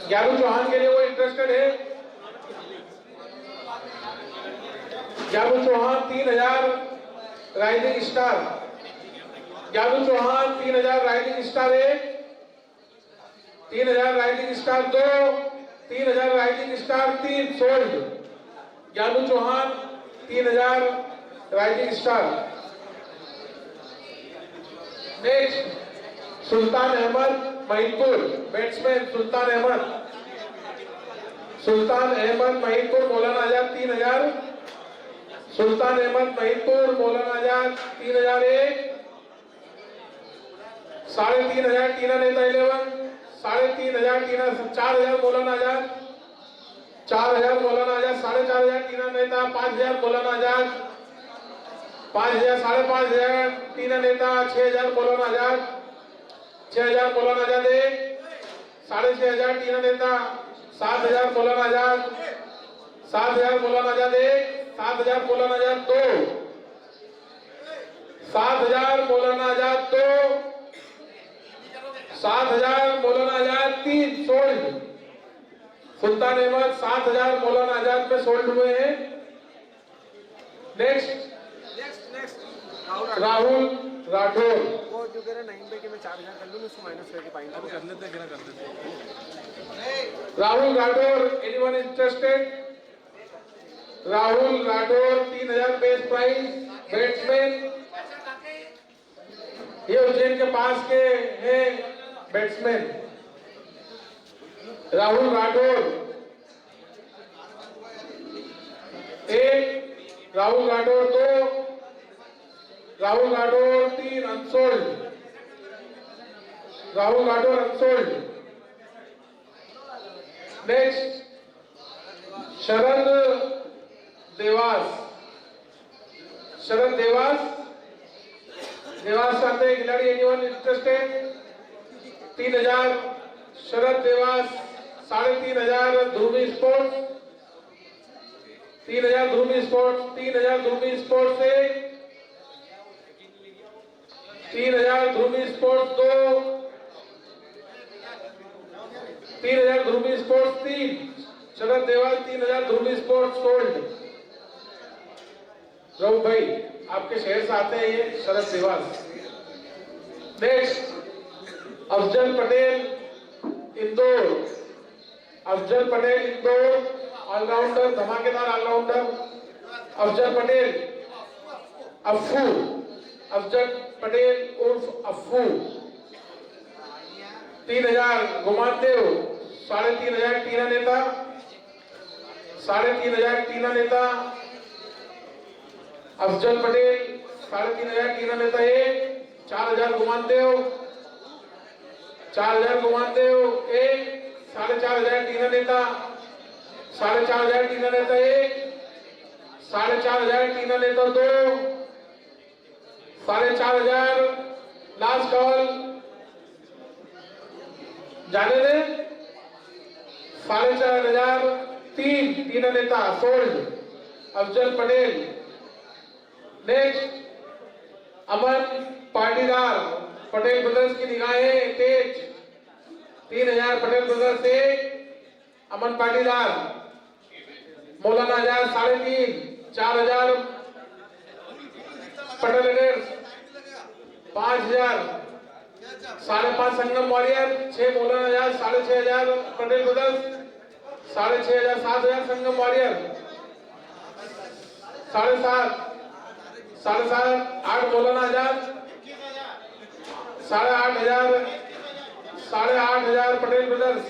ज्ञानू चौहान के लिए वो इंटरेस्टेड है। Gyanu Chauhan 3000 rising star. Gyanu Chauhan 3000 rising star 1, 3000 rising star 2, 3000 rising star 3 sold. Gyanu Chauhan 3000 rising star. Next Sultan Ahmed Mahidpur, batsman Sultan Ahmed. Sultan Ahmed Mahidpur Maulana Azad 3000। सुल्तान अहमद महिदपुर मौलाना आजाद 3001। 3500 टीना नेता 11, 3500 टीना 4000 मौलाना आजाद, 4000 मौलाना आजाद, 4500 टीना नेता 5000 मौलाना आजाद, 5000 5500 टीना नेता 6000 मौलाना आजाद, 6000 मौलाना आजाद 1, 6500 टीना नेता 7000 मौलाना आजाद, 7000 मौलाना आजाद 1, 7000 मौलाना आजाद 2, 7000 मौलाना आजाद 2, 7000 मौलाना आजाद 3 सोल्ड। सुल्तान अहमद 7000 मौलाना आजाद में सोल्ड हुए हैं। नेक्स्ट राहुल राठौर। वो जो कह रहा 9 पे कि मैं 4000 कर लूं, उसको माइनस करके पाएंगे अब कर लेते हैं कि ना कर लेते Rahul Rathore, anyone interested? Rahul Rathore 3000 base price, batsman. ये उज्जैन के पास के हैं batsman. Rahul Rathore 1, Rahul Rathore 2, Rahul Rathore 3 unsold. Rahul Rathore unsold. Next Sharad Dewas. Sharad Dewas, Dewas चाहते हैं खिलाड़ी, anyone interested? 3000 Sharad Dewas, 3500 Dhruvi sports, 3000 Dhruvi sports, 3000 Dhruvi sports 1, 3000 Dhruvi sports 2, 3000 Dhruvi sports 3, Sharad Dewas 3000 Dhruvi sports sold. Raghu भाई आपके शहर से आते हैं ये शरद देवास। नेक्स्ट अफजल पटेल इंदौर। अफजल पटेल इंदौर, ऑलराउंडर, धमाकेदार ऑलराउंडर। अफजल पटेल अफ्फू, अफजल पटेल उर्फ अफ्फू 3000 गुमानदेव, 3500 टीना नेता, 3500 टीना नेता। अफजल पटेल 3500 टीना नेता 1, 4000 गुमानदेव, 4000 गुमानदेव 1, 4500 टीना नेता, 4500 टीना नेता 1, 4500 टीना नेता 2, 4500 लास्ट कॉल जाने दे। 4500 3 टीना नेता सोल्ड। अफजल पटेल। नेक्स्ट अमन पाटीदार, पटेल ब्रदर्स की निगाहें तेज, 3000 पटेल ब्रदर्स 1, अमन पाटीदार। मौलाना आजाद 3.5, 4000 पटेल ब्रदर्स, 5000, 5.5 संगम वॉरियर, 6 मौलाना आजाद, 6500 पटेल ब्रदर्स, 6500, 7000 संगम वॉरियर, 7.5, 7.5, 8 मौलाना आजाद, 8,500, 8,500 पटेल ब्रदर्स,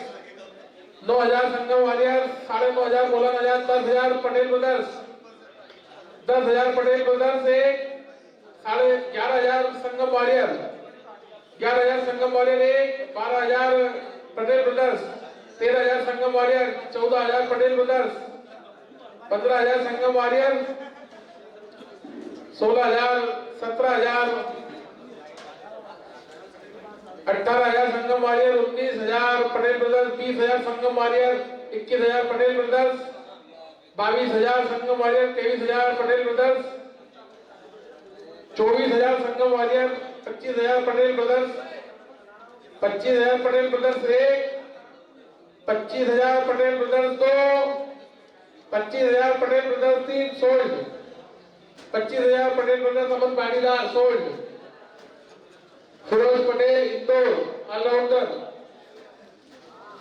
9000 संगम warrior, 9,500 Maulana Azad, 10,000 Patel brothers, 10,000 Patel brothers 1, 11,500 संगम वॉरियर, 11,000 संगम warrior 1, 12,000 Patel brothers, 13,000 Sangam warrior, 14,000 Patel brothers, 15,000 Sangam warrior, 16,000, 17,000, 18,000 Sangam warrior, 19,000 Patel brothers, 20,000 Sangam warrior, 21,000 Patel brothers, 22,000 Sangam warrior, 23,000 Patel brothers, 24,000 Sangam warrior, 25,000 Patel brothers, 25,000 Patel brothers 1, 25,000 Patel brothers 2, 25,000 Patel brothers 3 sold, 25,000 Patel brothers Aman Patidar sold, Firoz Patel Indore allrounder,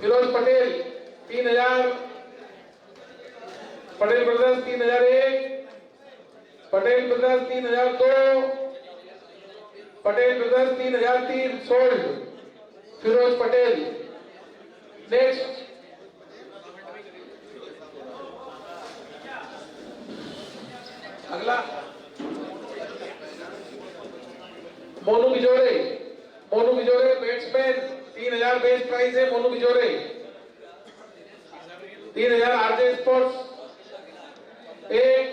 Firoz Patel 3,000 Patel brothers 3,001, Patel brothers 3,002, Patel brothers 3,003 sold, Firoz Patel. Next अगला Monu Bijore, Monu Bijore batsman 3,000 base price है। Monu Bijore 3,000 RJ sports 1,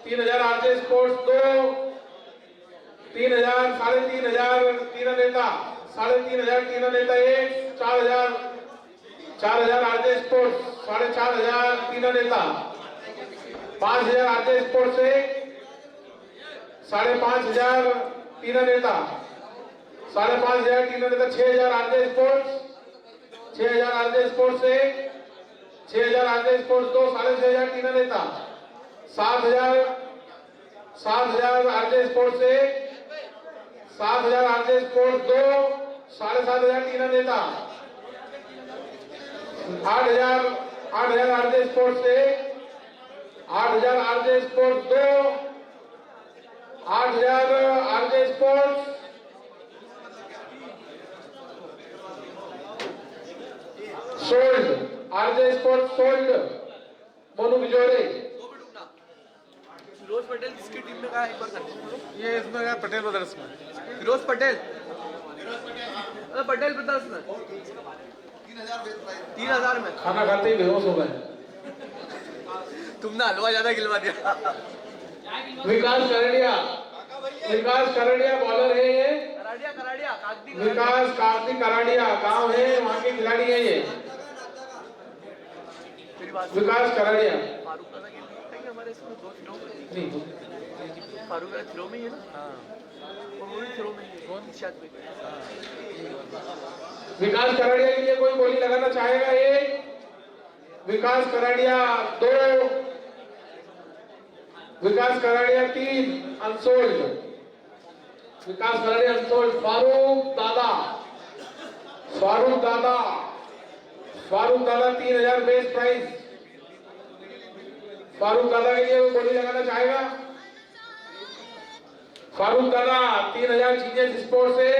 3,000 RJ sports 2, 3,000 3,500 तीन नेता 3,500 तीन नेता 1, 4,000 RJ sports 4,500 तीन नेता 5,000 RJ sports 1, 5,500 तीन नेता 5,500 तीन नेता 6,000 RJ sports 6,000 RJ sports 1, 6,000 RJ sports 2, 6,500 तीन नेता 7,000 आरजे स्पोर्ट्स 1, 7,000 आरजे स्पोर्ट्स 2, 7,500 तीन नेता 8,000 RJ sports 1, 8,000 RJ sports 2, 8,000 RJ sports sold, RJ sports sold. Monu Bijore Firoz Patel किसकी टीम में कहा एक बार करते ये इसमें क्या पटेल ब्रदर्स में फिरोज पटेल पटेल ब्रदर्स में 3,000 में। खाना खाते ही बेहोश हो गए। तुमने हलवा ज्यादा गिलवा दिया। विकास करड़िया बॉलर है ये। कराड़िया कागदी विकास कार्तिक कराड़िया गांव है, वहाँ के खिलाड़ी है ये। विकास कराड़िया फारूक का गेम है कि हमारे इसमें 2 थ्रो नहीं, फारूक का थ्रो में ही है ना। हाँ और वो भी थ्रो में ही है। कौन शायद में विकास कराड़िया के लिए कोई बोली लगाना चाहेगा? 1, विकास कराड़िया 2, विकास कराड़िया 3 अनसोल्ड, विकास कराड़िया अनसोल्ड। फारूक दादा 3,000 बेस प्राइस। फारूक दादा के लिए कोई बोली लगाना चाहेगा? फारूक दादा 3,000 जीनियस स्पोर्ट्स से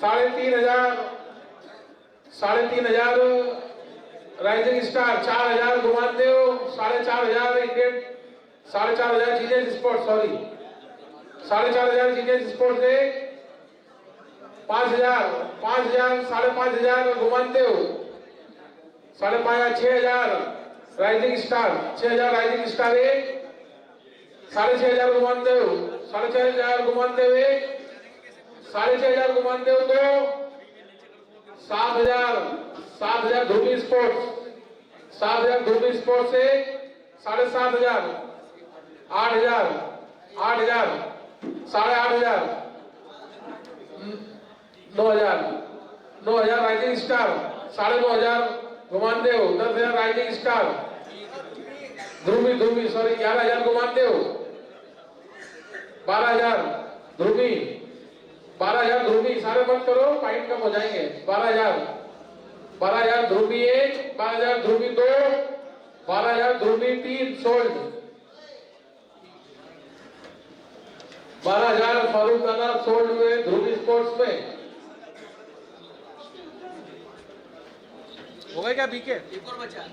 3,500 rising star, 4,000 Gumandev 4,500 Indian 4,500 genius sports 4,500 genius sports से 5,000 5,500 Gumandev 5,500 6,000 rising star 6,000 rising star 1, 6,500 Gumandev 6,500 Gumandev 1, 6,500 Gumandev 2, 7,000 Dhumi sports 7,000 Dhumi sports से 7,500 8,000 8,500 9,000 rising star 9,500 Gumandev 10,000 rising star Dhruvi 11,000 Gumandev 12,000 Dhruvi सारे मत करो, पॉइंट कम हो जाएंगे। 12,000 ध्रुवी 1, 12,000 ध्रुवी 2, 12,000 ध्रुवी 3 सोल्ड। 12,000 फारूक दादा सोल्ड हुए ध्रुवी स्पोर्ट्स में। हो गए क्या बीके? एक और बचा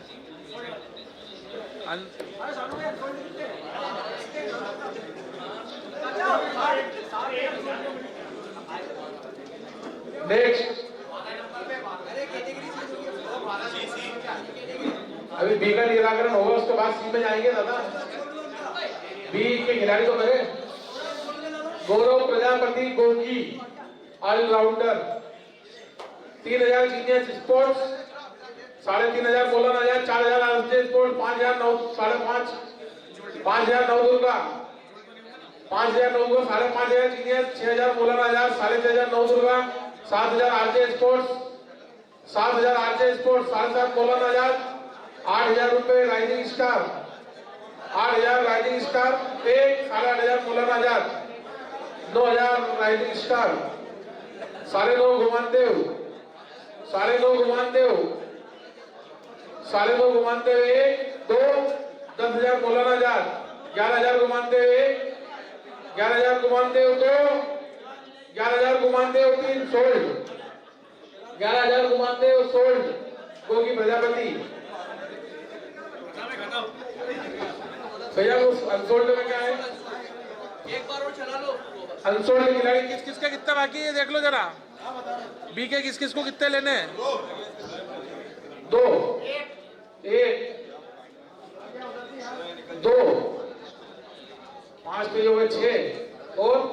नेक्स्ट अभी बी का निराकरण होगा, उसके बाद सी में जाएंगे दादा। बी के खिलाड़ी को करें। Gaurav Prajapati Gogi all rounder 3,000 genius sports 3,500 Bolan 4,000 RJ sports 5,000 Navdurga 5,500 genius 6,000 बोलन 6,500 Navdurga 7,000 RJ sports 7,000 RJ sports 7.5 Maulana आजाद, 8,000 रुपए rising star, 8,000 rising star, 8,500 Maulana Azad, 9,000 rising star, 9.5 Gumandev, 9.5 Gumandev, 9.5 Gumandev 1 2, 10,000 Maulana Azad, 11,000 Gumandev 1, 11,000 Gumandev 2, 11,000 Gumandev 3 sold, 11,000 Gumandev sold, Gogi Prajapati. भैया उस अनसोल्ड में क्या है? एक बार और चला लो। अनसोल्ड खिलाड़ी किस किसका कितना बाकी है देख लो जरा। बी के किस किस को कितने लेने हैं? 2 1 2 5 पे हो गए 6 और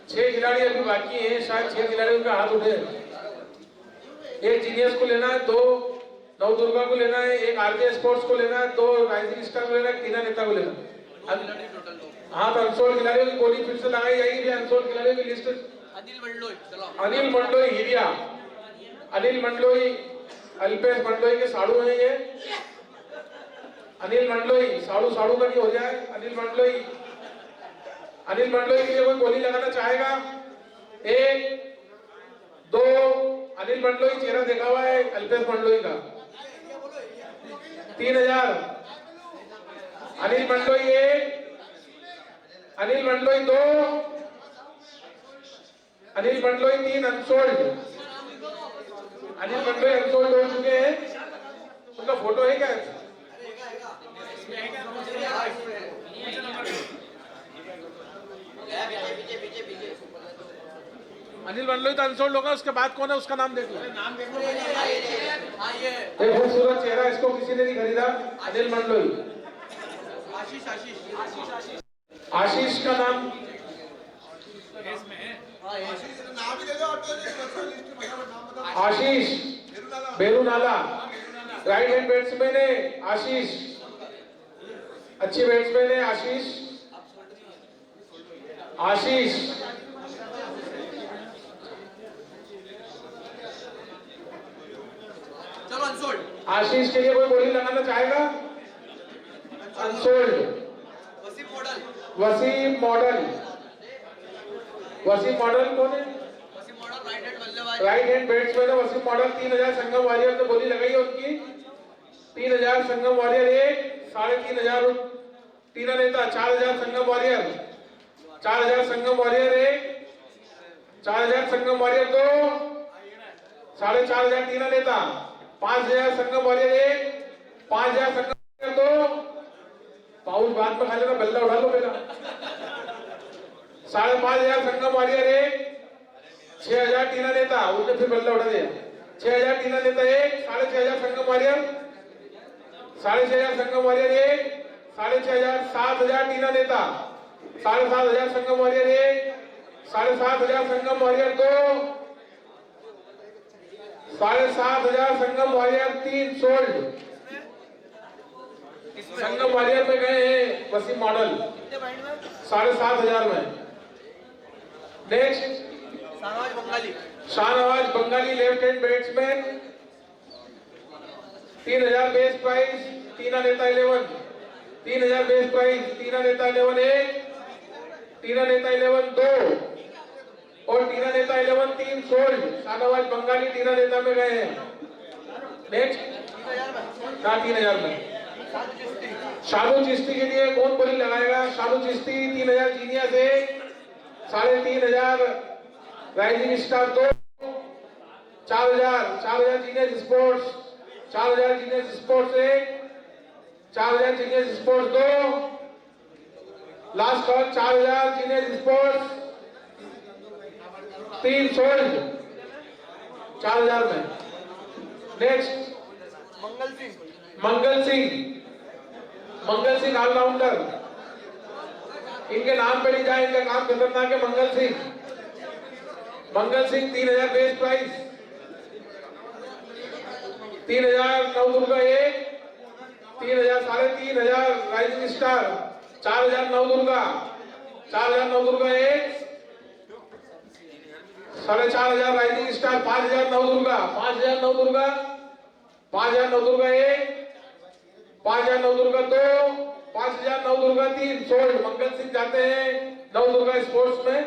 6 खिलाड़ी अभी बाकी हैं, शायद 6 खिलाड़ियों का हाथ उठे। एक जीनियस को लेना है, 2 नवदुर्गा को लेना है, एक आरजे स्पोर्ट्स को लेना है, 2 राइजिंग स्टार को लेना है, 3 नेता को लेना है। हाँ तो अनसोल्ड खिलाड़ियों की गोली फिर से लगाई जाएगी भी। अनसोल्ड खिलाड़ियों की लिस्ट अनिल मंडलोई, चलो। अनिल मंडलोई हिरिया, अनिल मंडलोई अल्पेश मंडलोई के साड़ू हैं ये। अनिल मंडलोई साड़ू साड़ू का नहीं हो जाए। अनिल मंडलोई के लिए कोई गोली लगाना चाहेगा? 1 2 अनिल मंडलोई चेहरा देखा हुआ है अल्पेश मंडलोई का। 3,000 अनिल मंडलोई 1, अनिल मंडलोई 2, अनिल मंडलोई 3 अनसोल्ड। अनिल मंडलोई अनसोल्ड हो चुके हैं। उनका फोटो है क्या? अनिल मंडलोई तो अनसोल्ड होगा, उसके बाद कौन है उसका नाम देख लो। एक खूबसूरत चेहरा, इसको किसी ने नहीं खरीदा। अनिल मंडलोई, आशीष का नाम, आशीष बेरूनाला राइट हैंड बैट्समैन है। आशीष अच्छी बैट्समैन है। आशीष आशीष चलो अनसोल्ड। आशीष के लिए कोई गोली लगाना चाहेगा? Unsold Wasim model, Wasim model, Wasim model कौन है? वसीम मॉडल राइट हैंड बल्लेबाज, राइट हैंड बैट्समैन है वसीम मॉडल। 3,000 संगम वॉरियर ने गोली लगाई है उनकी। 3,000 संगम वॉरियर 1, 3,500 तीन नेता, 4,000 संगम वॉरियर, 4,000 संगम वॉरियर 1, 4,000 संगम वॉरियर 2, 4,500 तीन नेता, 5,000 संगम वॉरियर 1, 5,000 संगम वॉरियर 2। पाउच बाद में खा लेना, बल्ला उठा लो पहला। 5,500 संगम वॉरियर 1, 6,000 टीना नेता, उसने फिर बल्ला उठा दिया। 6,000 टीना नेता 1, 6,500 संगम वॉरियर, 6,500 संगम वॉरियर 1, 6,500 7,000 टीना नेता, 7,500 संगम वॉरियर 1, 7,500 संगम वॉरियर 2, 7,500 संगम वॉरियर 3 सोल्ड। संगम वॉरियर में गए हैं वसीम मॉडल 7,500 में। Next Shahnawaz Bengali, Shahnawaz Bengali left hand batsman, 3,000 base price, तीना नेता 11, 3,000 बेस प्राइस, तीना नेता 11 1, तीना नेता 11 2 और तीना नेता 11 3 सोल्ड। शाहनवाज बंगाली तीना नेता में गए हैं। नेक्स्ट 3,000 में शालू चिश्ती के लिए कौन बोली लगाएगा? Shalu Chishti 3,000 genius 1, 3,500 rising star 2, 4,000 genius sports, 4,000 genius sports 1, 4,000 genius sports 2, last call 4,000 genius sports 3 sold 4,000 में। नेक्स्ट मंगल सिंह ऑलराउंडर, इनके नाम पे नहीं जाए, इनका काम खतरनाक है। Mangal Singh 3,000 base price, 3,000 Navdurga 1, 3,000 3,500 rising star, 4,000 Navdurga 1, 4,500 rising star, 5,000 Navdurga, 5,000 Navdurga, 5,000 Navdurga 1, 5,000 Navdurga 2, 5,000 Navdurga 3 sold. Mangal Singh जाते हैं नवदुर्गा स्पोर्ट्स में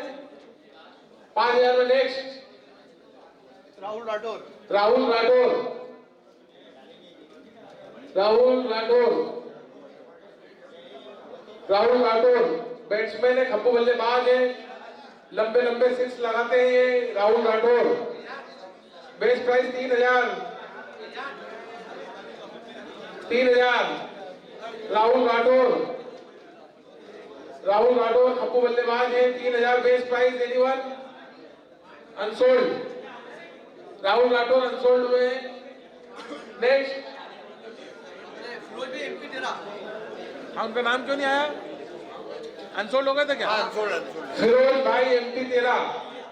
5,000 में। नेक्स्ट राहुल राठौर, राहुल राठौर, राहुल राठौर, राहुल राठौर बैट्समैन है, खप्पू बल्लेबाज है, लंबे लंबे सिक्स लगाते हैं ये राहुल राठौर। बेस्ट प्राइस 3,000, 3,000 राहुल राठौर, राहुल राठौर खप्पू बल्लेबाज है, 3,000 best price. Anyone unsold, Rahul Rathore unsold हुए। नेक्स्ट फिरोज भाई एमपी तेरा। हाँ, उनका नाम क्यों नहीं आया? अनसोल्ड हो गए थे क्या? फिरोज भाई एमपी 13,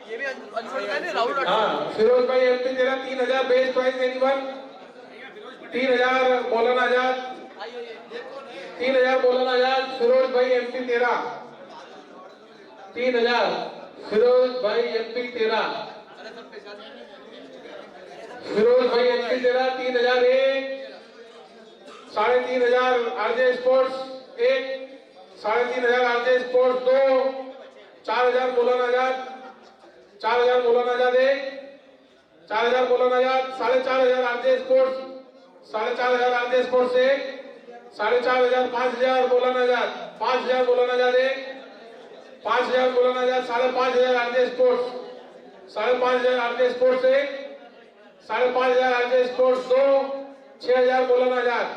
ये भी अनसोल्ड है ना, राहुल राठौर। हाँ फिरोज भाई MP 13, 3,000 best price. Anyone 3,000 Maulana Azad, 3,000 Maulana Azad, Firoz भाई एमपी 13, 3,000 फिरोज भाई एमपी 13, फिरोज भाई MP 13, 3,000 1, 3,500 RJ sports 1, 3,500 RJ sports 2, 4,000 Maulana Azad, 4,000 Maulana Azad 1, 4,000 Maulana Azad, 4,500 RJ sports, 4,500 RJ sports 1, 4,500 5,000 Maulana Azad, 5,000 Maulana Azad 1, 5,000 Maulana Azad, 5,500 RJ sports, 5,500 RJ sports 1, 5,500 RJ sports 2, 6,000 Maulana Azad,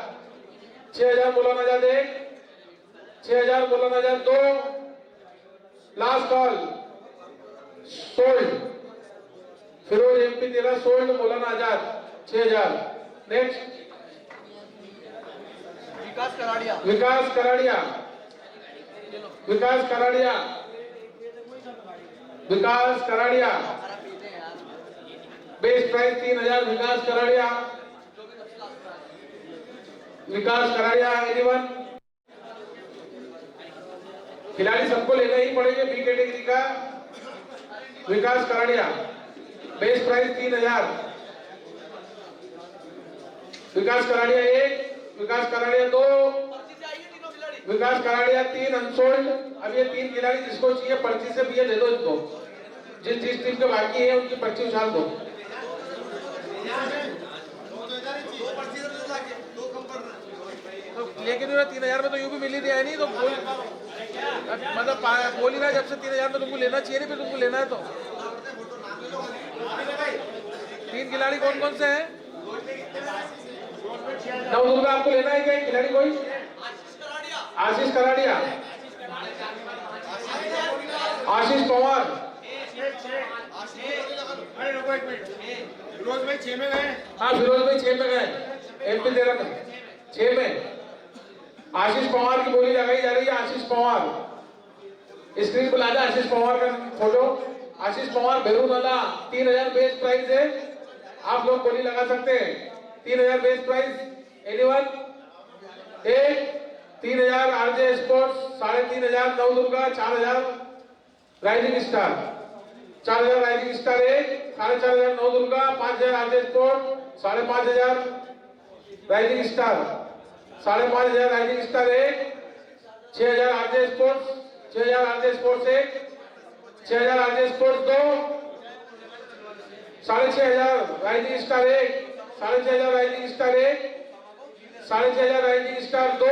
6,000 Maulana आजाद 1, 6,000 Maulana Azad 2, last call sold, Firoz MP 13 sold, Maulana Azad 6,000। Next Vikas Karadia, Vikas Karadia, Vikas Karadia, Vikas Karadia best price 3,000 Vikas Karadia, Vikas Karadia. Anyone खिलाड़ी सबको लेना ही पड़ेगा बी कैटेगरी का। Vikas Karadia best price 3,000, Vikas Karadia 1, Vikas Karadia 2, Vikas Karadia 3 unsold. अब ये 3 खिलाड़ी जिसको चाहिए पर्ची से भी ये दे दो इनको, जिस जिस टीम के बाकी है उनकी पर्ची उछाल दो। तो लेकिन 3,000 में तो यूं भी मिल ही दिया है, नहीं तो बोल मतलब बोल ही रहा है जब से 3,000 में तुमको लेना चाहिए नहीं, फिर तुमको लेना है तो 3 खिलाड़ी कौन कौन से हैं? नवदुर्गा आपको लेना है क्या खिलाड़ी कोई? आशीष कराड़िया, आशीष पवार, फिरोज भाई 6 में गए। हाँ फिरोज भाई 6 में गए, एमपी 13 में 6 में। आशीष पवार की बोली लगाई जा रही है, आशीष पवार स्क्रीन पर ला दे आशीष पवार का फोटो। आशीष पवार बेरूनाला 3,000 बेस्ट प्राइस है, आप लोग बोली लगा सकते हैं 3,000 best price. Anyone 1, 3,000 RJ sports, 3,500 Navdurga, 4,000 rising star, 4,000 rising star 1, 4,500 Navdurga, 5,000 RJ sport, 5,500 rising star, 5,500 rising star 1, 6,000 RJ sports, 6,000 RJ sports 1, 6,000 RJ sports 2, 6,500 rising star 1, 6,500 rising star 1, 6,500 rising star 2,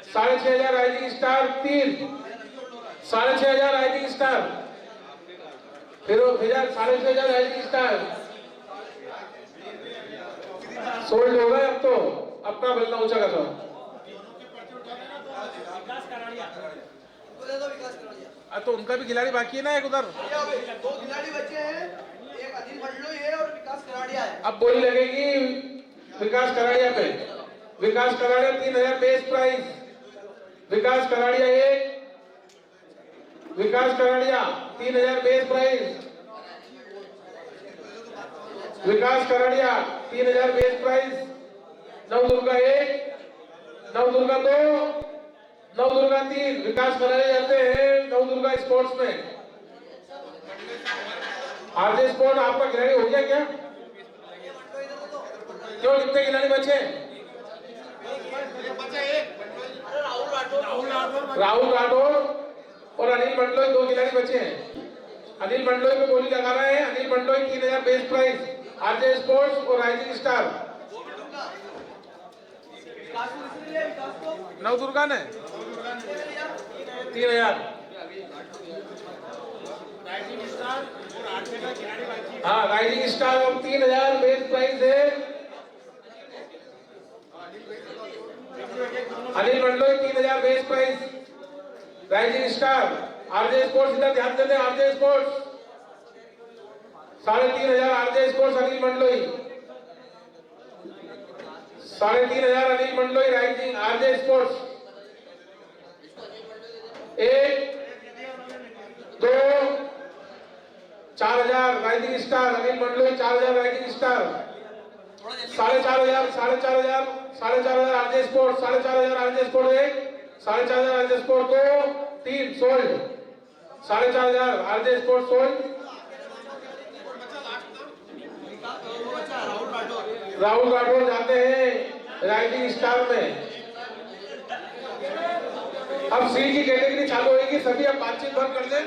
6,500 rising star 3, 6,500 rising star, फिर 6,500 rising star sold हो गए। अब तो अपना बल्ला ऊंचा कर दो। तो उनका भी खिलाड़ी बाकी है ना एक उधर। 2 खिलाड़ी बचे हैं, एक अनिल मंडलोई है और विकास कराड़िया है। अब बोली लगेगी विकास कराड़िया पे। विकास कराड़िया 3,000 बेस्ट प्राइस, विकास कराड़िया 1, विकास कराड़िया 3,000 बेस्ट प्राइस, विकास कराड़िया 3,000 बेस्ट प्राइस। नवदुर्गा 1, नवदुर्गा 2, नवदुर्गा 3, विकास कराड़िया जाते हैं नवदुर्गा स्पोर्ट्स में। आरजे स्पोर्ट आपका खिलाड़ी हो गया क्या? क्यों कितने खिलाड़ी बचे? राहुल राठौर और अनिल मंडलोई 2 खिलाड़ी बचे हैं। अनिल मंडलोई पे गोली लगा रहे हैं। Anil Mandloi 3000 base price, RJ sports और राइजिंग स्टार। नवदुर्गा ने 3000। हाँ, राइजिंग स्टार अब 3000 बेस प्राइस है। Anil Mandloi 3000 base price, rising star. RJ sports इधर ध्यान देते हैं। RJ sports 3500 RJ sports Anil Mandloi, 3500 Anil Mandloi rising RJ sports. 1 2 4000 rising star Anil Mandloi, 4000 rising star. 4500 4500 RJ sports, 4500 RJ sport 1, 4500 RJ sport 2, 3 sold. 4500 RJ sport sold. Rahul Rathore जाते हैं rising star में। अब सी की कैटेगरी चालू होगी। सभी अब बातचीत बंद कर दें।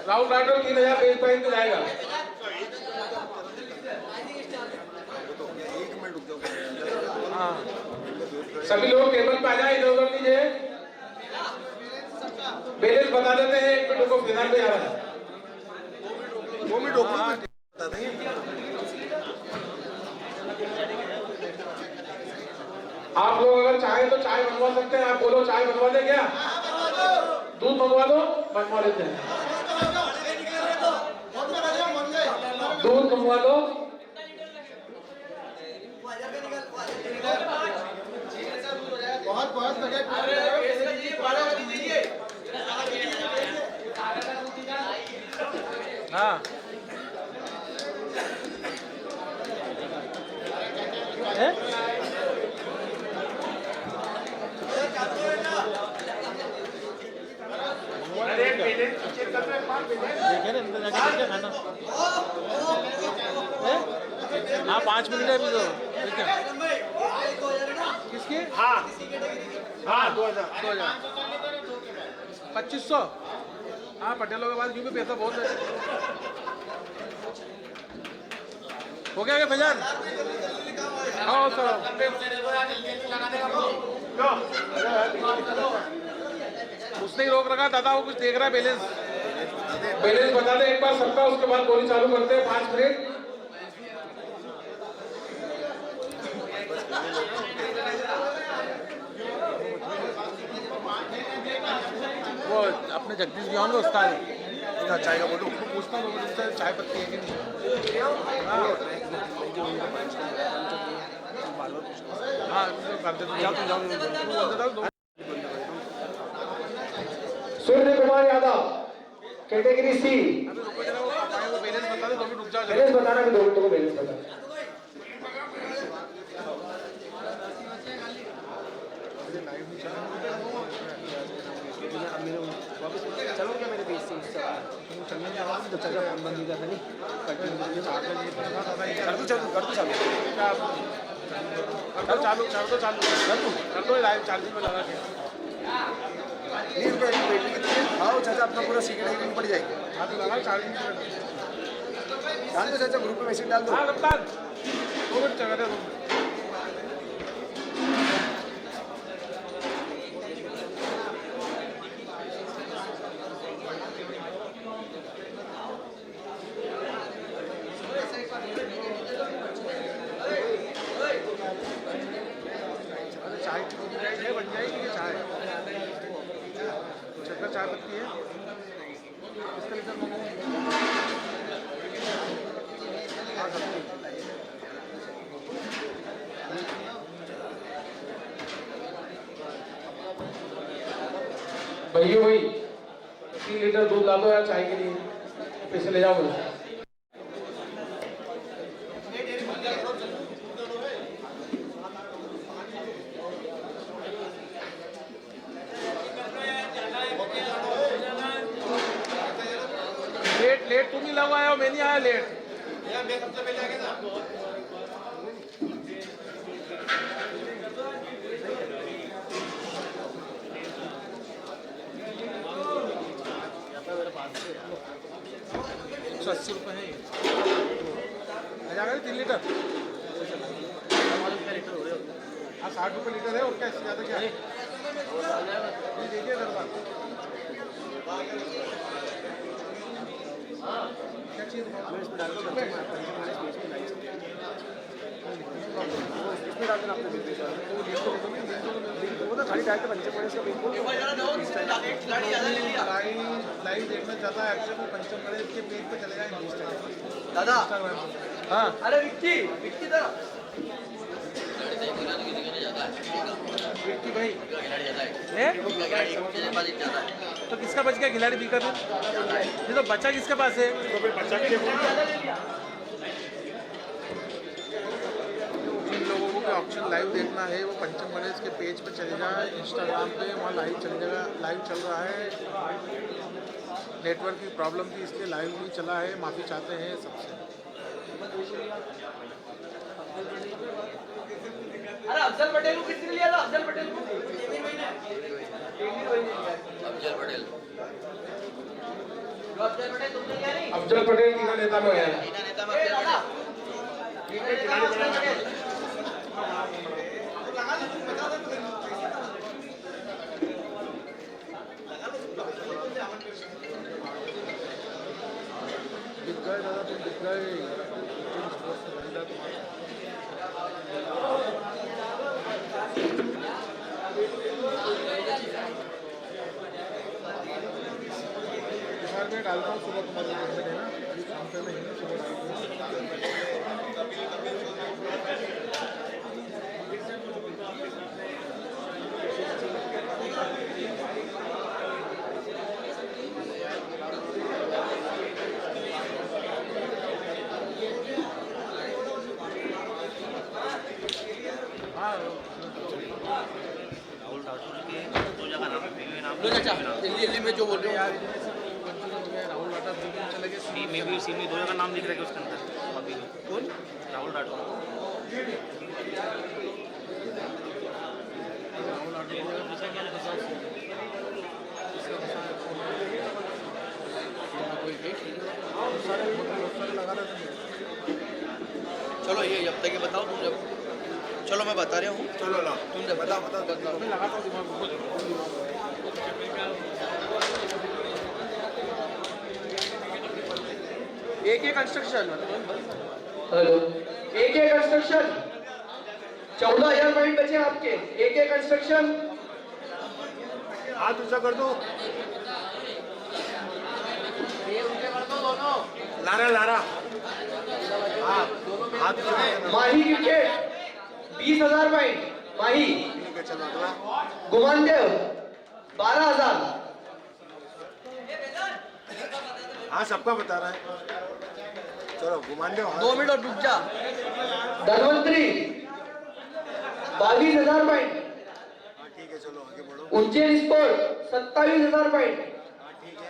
राहुल राठौर 3000 बेस प्राइस में जाएगा। हाँ, सभी लोग टेबल पे आ जाए, इधर उधर कीजिए। बैलेंस बता देते हैं। 1 मिनट को फिलहाल में जा रहा है। 2 मिनट रोको, बता देंगे। आप लोग अगर चाहे तो चाय बनवा सकते हैं। आप बोलो चाय बनवा दे क्या? दूध मंगवा दो, बनवा लेते हैं। दूध मंगवा दो। बहुत बहुत हाँ हाँ 5 मिनट है अभी तो। किसकी? हाँ 2000 2500। हाँ, पटेलों के पास क्योंकि पैसा बहुत है। हो गया क्या फैजान? हाँ सर, उसने ही रोक रखा। दादा वो कुछ देख रहा है। बैलेंस बता दे एक बार सबका, उसके बाद गोली चालू करते हैं। 5 मिनट। वो अपने जगदीश बिहान का उस्ताद है। चाय का बोलो, पूछता हूँ उससे चाय पत्ती है कि नहीं। हाँ कर देते। Surya Kumar Yadav category C. अभी रुको जरा, वो बैलेंस बता दे। 2 मिनट रुक जाओ। बैलेंस बताना कि 2 मिनट को बैलेंस बताना। चलो क्या मेरे बीच से चलने जा रहा हूँ तो चल फोन बंद कर नहीं कर दो लाइव चार्जिंग में लगा के। बैटरी कितनी है? हाँ चाचा अपना पूरा सीक्रेट पड़ जाएगी। हाँ तो लगा चार्जिंग डाल दो चाचा, ग्रुप में मैसेज डाल दो। हाँ कप्तान 2 मिनट चल रहे। चाय बन जाएगी कि चाय चक्कर चाय पत्ती है। इसका लीटर भैया भाई 3 लीटर दूध ला दो यार चाय के लिए। पैसे ले जाओ मुझे। लेट तुम ही लगवाया हो, मैं नहीं आया लेट। ₹180 है ये। आ जाएगा 3 लीटर। हाँ 60 रुपये लीटर है, और क्या इससे ज़्यादा क्या है? ये देखिए दरबार क्या चीज़ खाली डालते पंचम खिलाड़ी ज्यादा ले लिया लाइव देखना चाहता है अक्षय को पंचम गणेश के पेज पे चलेगा दादा हाँ अरे विक्की जरा विक्की भाई है? तो किसका बच गया खिलाड़ी बीका था? ये तो बच्चा किसके पास है? जिन लोगों को ऑप्शन लाइव देखना है वो पंचम गणेश के पेज पे चलेगा, इंस्टाग्राम पे वहाँ लाइव चल जाएगा। लाइव चल रहा है, नेटवर्क की प्रॉब्लम थी इसलिए लाइव नहीं चला है, माफ़ी चाहते हैं सबसे। अरे अफजल पटेल को किसने लिया था? अफजल पटेल को अफजल पटेल तुमने लिया नहीं? अफजल पटेल की नेता में गया नेता में दादा दिख गए दादा, तुम दिख गए। मैं डालता हूँ सुबह तुम्हारे देखने देना, शाम पे नहीं सुबह दिल्ली में जो बोल रहे हो यार राहुल राठा चले गए। सी में भी दो जगह नाम लिख रहे हैं उसके अंदर अभी। कौन? राहुल राठौर। चलो ये जब तक ये बताओ तुम जब चलो मैं बता रहा हूँ चलो ला तुम जब बताओ मैं लगाता हूँ दिमाग में। एक कंस्ट्रक्शन हेलो एक कंस्ट्रक्शन 14,000 पॉइंट बचे आपके। एक कंस्ट्रक्शन हाथ ऊंचा कर दो। लारा लारा हाँ हाथ ऊंचा कर दो। माही क्रिकेट 20,000 पॉइंट माही। ठीक है चलो अगला। गुमानदेव 12,000। हाँ सबका बता रहा है। चलो घुमान दो। 2 मिनट और रुक जा। धनवंतरी 22,000 पॉइंट। हाँ ठीक है चलो आगे बढ़ो। Ujjain sport 27,000 point. हाँ ठीक है।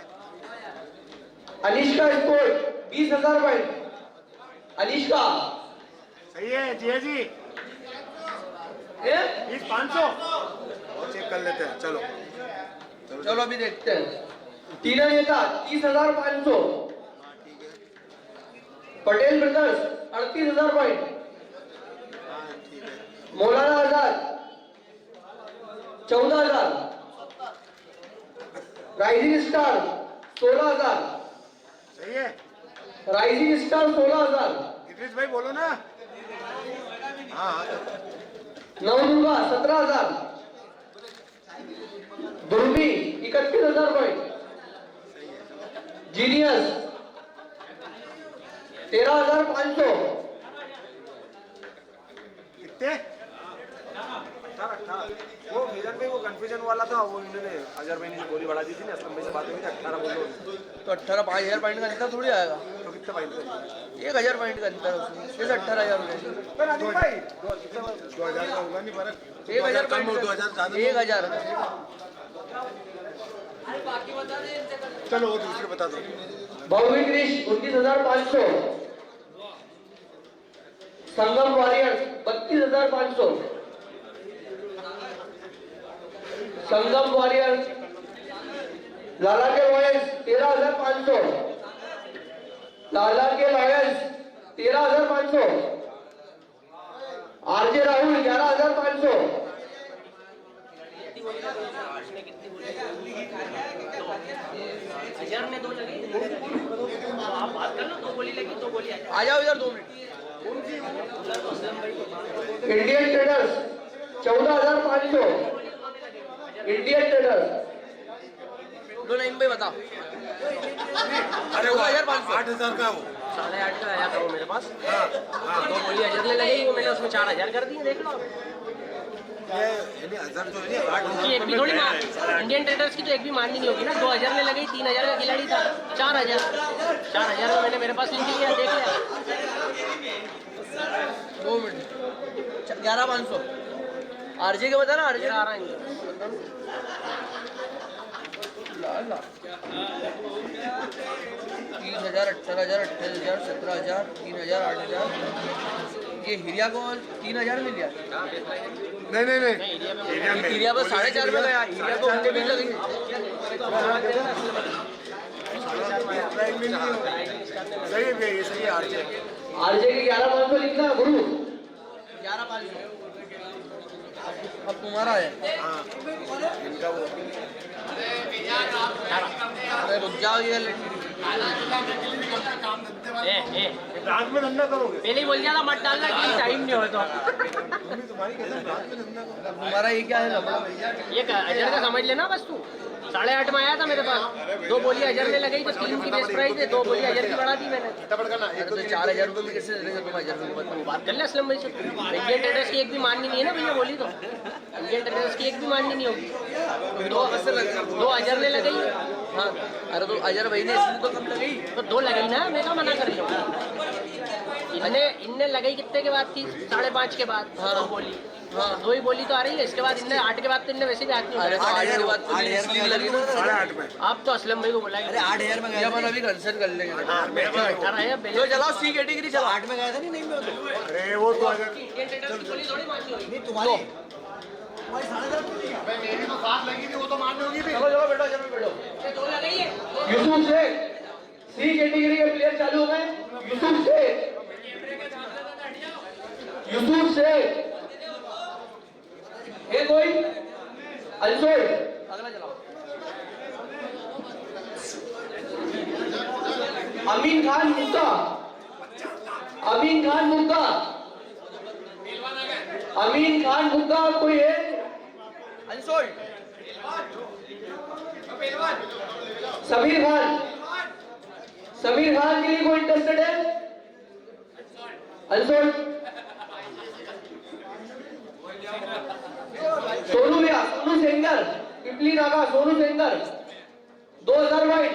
Anishka sport 20,000 point. अनिष्का सही है जिया जी। 500 और चेक कर लेते हैं। चलो चलो अभी देखते हैं। तीन नेता 30,500। हाँ ठीक है। Patel brothers 38,000 point. हाँ ठीक है। मौलाना आजाद 14,000। Rising star 16,000। सही है। Rising star 16,000। इद्रिस भाई बोलो ना। हाँ हाँ नवदुर्गा 17,000। Derby 31,000 point. जीनियस 13,500। कितने? 18 वो मिलन में वो कंफ्यूजन वाला था, वो इन्होंने 1,000 महीने की गोली बढ़ा दी थी ना, असलम में से बात हुई थी 18 बोलो। तो 18 5,000 पॉइंट का अंतर थोड़ी आएगा। तो कितने पॉइंट थे? 1,000 पॉइंट का अंतर है उसमें। जैसे 18,000 हो गए। पर अनिल भाई 2000 का होगा नहीं फर्क। 1,000 कम हो पॉइंट 2000 ज्यादा। 1,000। चलो वो दूसरे बता दो। भौमिक क्रिश 29,500, संगम वॉरियर्स 32,500, संगम वॉरियर्स लाला के लॉयर्स 13,500, लाला के लॉयर्स 13,500, आरजे राहुल 11,500, आ जाओ इधर 2 minute. Indian traders 14,500, Indian traders दो लाइन भाई बताओ। अरे वो 14,500 8,000 का वो 8,500 का आया था वो मेरे पास। हाँ दो बोली अजरले लगेगी, वो मैंने उसमें 4,000 कर दिए, देख लो। ये यानी 1000 तो नहीं 8 कि एक भी थोड़ी मार, इंडियन ट्रेडर्स की तो एक भी मारनी नहीं होगी ना। 2 अजरले लगे, 3,000 का खिलाड़ी था, 4,000 में मैंने मेरे पास लिख लिया, देख लिया। 2 मिनट 11,500 आरजे के बता ना। आरजे आ रहा है 30,000 18,000 28,000 17,000 3,000 8,000। ये हिरिया को 3,000 मिल गया। नहीं हिरिया पर 4.5 में गया। हिरिया को उनके भी लगेंगे। सही है ये सही है आरजे आरजे के 11,500 लिखना गुरु। 11,500 अब तुम्हारा है। हाँ इनका वो अरे रुक जाओ ये रात में धंधा करोगे पहले ही बोल दिया था मत डालना, कि टाइम नहीं हो तो। तुम्हारी कैसे रात में धंधा करोगे तुम्हारा ये क्या है लफड़ा? ये अजर का समझ लेना बस तू। 8.5 में आया था मेरे पास, 2 बोली अजर ने लगाई तो 3 की बेस्ट प्राइस है, 2 बोली अजर की बढ़ा दी मैंने। तो 4,000 रुपये में कैसे देगा तुम 1,000 रुपये? बात कर ले असलम भाई से। इंडियन ट्रेडर्स की एक भी माननी नहीं है ना भैया, बोली तो इंडियन ट्रेडर्स की एक भी माननी नहीं होगी। 2 अजर ने लगाई। हाँ अरे तो अजर भाई ने इसलिए तो कम लगई। तो 2 लगाई ना, मैं क्या मना कर रही हूँ। इनने लगाई कितने के बाद थी? 5.5 के बाद। हाँ 2 बोली, हाँ 2 ही बोली तो आ रही है। इसके बाद इनने 8 के बाद तो इनने वैसे भी हाथ नहीं अरे उठाया। 8 के बाद तो इसलिए लगी ना 8.5 में आप तो असलम भाई को बोला। अरे 8,000 में गया। अपन अभी कंसल्ट कर लेंगे। बैठा रहा है तो चलाओ सी कैटेगरी चलो। 8 में गया था नहीं मैं तो। अरे वो तो अगर इंडियन ट्रेडर्स की बोली थोड़ी माननी होगी। तुम्हारी चलो चलो बैठो चलो बैठो। 2 लगाई है। यूसुफ शेख सी कैटेगरी के प्लेयर चालू हो गए। यूसुफ शेख, यूसुफ शेख है कोई? अंशुल अगला चलाओ। अमीन खान मुक्का, अमीन खान मुक्का, अमीन खान मुक्का कोई है? अनसोल्ड समीर खान, समीर खान के लिए कोई इंटरेस्टेड है? अनसोल्ड। सोनू भैया, सोनू सेंगर, पिपली नागा, सोनू सेंगर 2,000 वाइट।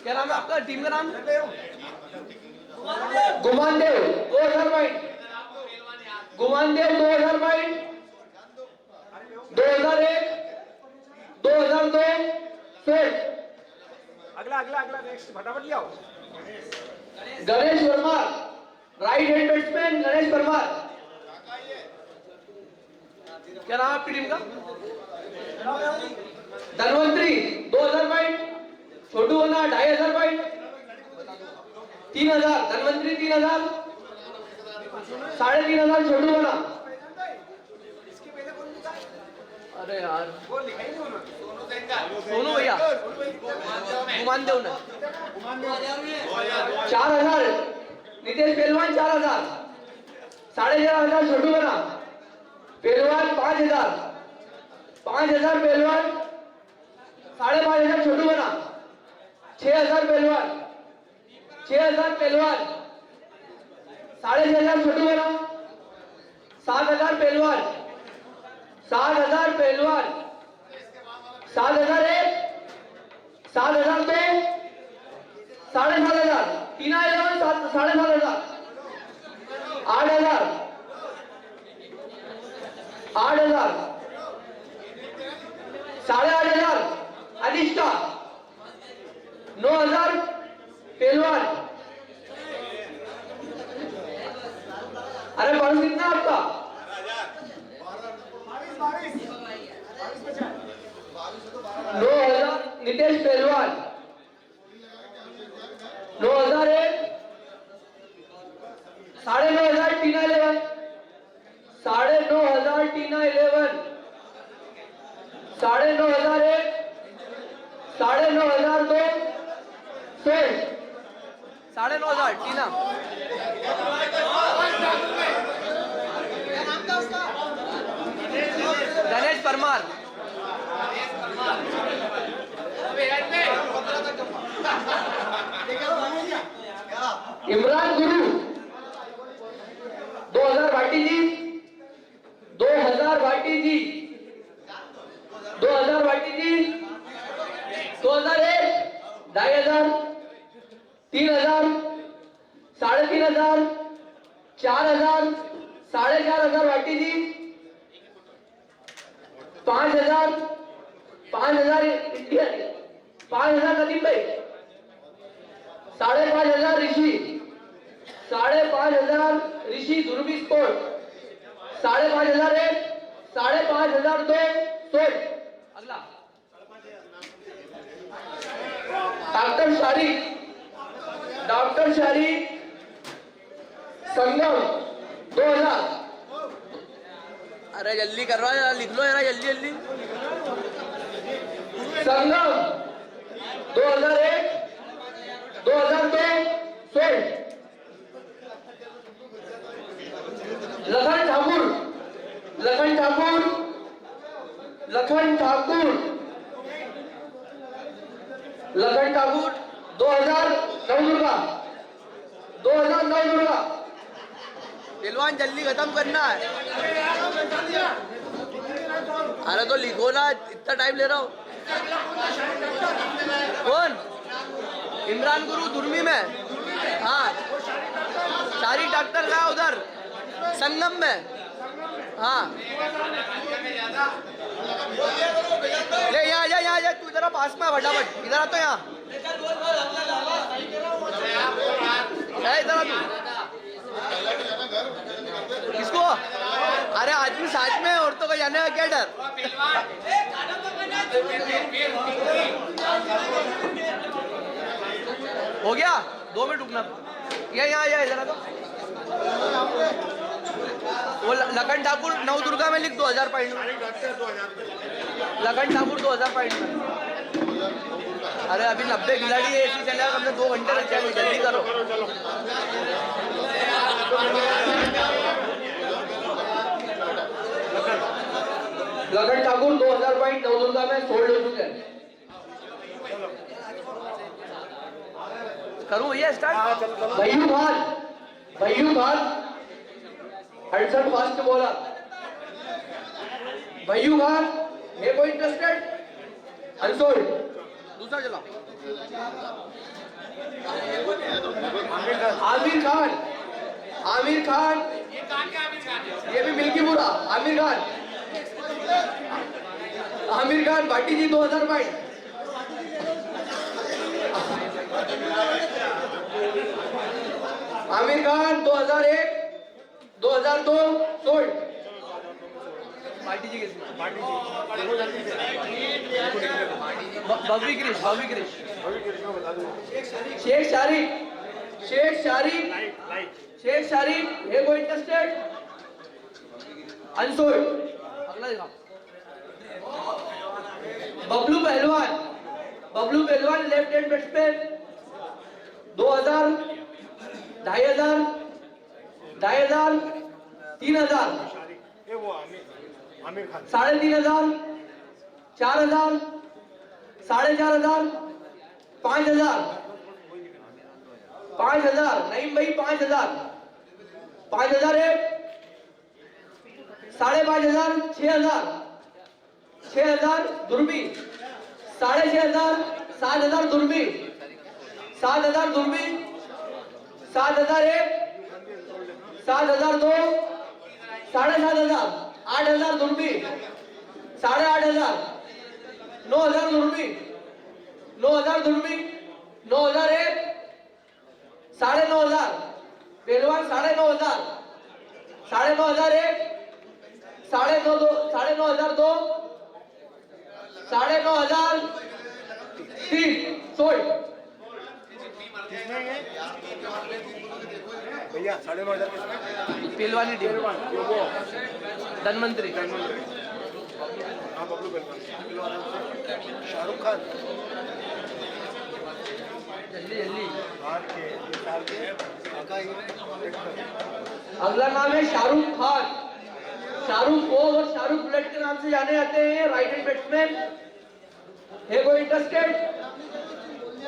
क्या नाम है आपका? टीम का नाम? गुमानदेव 2,000 वाइट, गुमानदेव 2,000 वाइट, 2001 2002 फिर अगला अगला अगला नेक्स्ट फटाफट ले आओ। Ganesh Verma, right hand batsman Ganesh Verma. क्या नाम है आपकी टीम का? धनवंतरी 2,000 वाइट, छोटू होना 2,500 वाइट, 3,000 धनवंतरी, 3,000, 3,500 छोटू होना। अरे यार सोनू भैया गुमान देव ना 4,000 नितेश पहलवान, 4,000, 4,500 छोटू होना। पहलवान 5,000, 5,000 पहलवान, 5,500 छोटू होना। 6,000 पहलवान, 6,000 पहलवान, 6,500 छोटू होना। 7,000 पहलवान, 7,000 पहलवान, 7,001, 7,002, 7,500, 3,000, 7,500, 8,000, 8,000, 8,500 अनिष्का, 9,000 पहलवान। अरे माणूस कितना है आपका? 9,000 नितेश पहलवान। 9,001 9,500 टीना 11 9,500 टीना 11 9,501 9,502 16 9,500 टीना। गणेश परमार। इमरान गुरु 2,000 भाटी जी। 2,000 भाटी जी। 2,000 भाटी जी। 2,001 2,500 3,000 3,500 4,000 4,500 भाटी जी। 5,000 5,000 इंडिया 5,000 नदीम भाई। 5,500 ऋषि 5,500 ऋषि ध्रुवी स्पोर्ट। 5,500 1 5,500 2 16 अगला डॉक्टर शारी संगम 2,000। अरे जल्दी करवा यार, लिख लो यार जल्दी जल्दी। संगम 2001 2002 16 लखन ठाकुर 2009 दुर्गा 2009 दुर्गा। पहलवान जल्दी खत्म करना है। अरे तो लिखो ना, इतना टाइम ले रहा हो। कौन? इमरान गुरु दुर्मी में। हाँ सारी डॉक्टर का उधर संगम में। हाँ ले यहाँ जा तू इधर पास में फटाफट इधर आ तो यहाँ इधर आ तू। किसको? अरे आदमी साथ में, औरतों को जाने का क्या डर। हो गया 2 मिनट रुकना। यहाँ इधर आ तो। वो लखन ठाकुर 9 दुर्गा में लिख 2,000 पॉइंट। लखन ठाकुर 2,000 पॉइंट में। अरे अभी 90 खिलाड़ी है, ऐसी चलेगा हमने 2 घंटे लग जाएंगे, जल्दी करो। लखन ठाकुर 2,000 पॉइंट 9 दुर्गा में सोल्ड हो चुके हैं। करूँ भैया start. Bhaiyu Khan 68 fast bowler. Bhaiyu Khan ये कोई इंटरेस्टेड? अनसोल्ड। दूसरा चला। आमिर खान ये भी Milkipura. Aamir Khan Bhati ji 2,000 point. Aamir Khan 2001 2002 sold. Party जी भव्य क्रिश शेख शारिक ये कोई इंटरेस्टेड? अनसोल्ड। अगला दिखा। बबलू पहलवान लेफ्ट हैंड बैट्समैन 2,000 2,500 2,500 3,000 3,500 4,000 4,500 5,000 नईम भाई 5,000 5,000 1 5,500 6,000 derby 6,500 7,000 derby 7,000 derby 7,001 7,002 7,500 8,000 derby 8,500 9,000 derby 9,000 derby 9,001, 9,500, पहलवान 9,500, 9,501, 9,200, 9,902, 9,903, सोल्ड। भैया 9,500 पहलवानी टीम धनवंतरी हाँ बबलू पहलवान शाहरुख खान जल्दी जल्दी अगला नाम है शाहरुख खान। शाहरुख बोल और शाहरुख बुलेट के नाम से जाने जाते हैं, राइट हैंड बैट्समैन। है कोई इंटरेस्टेड?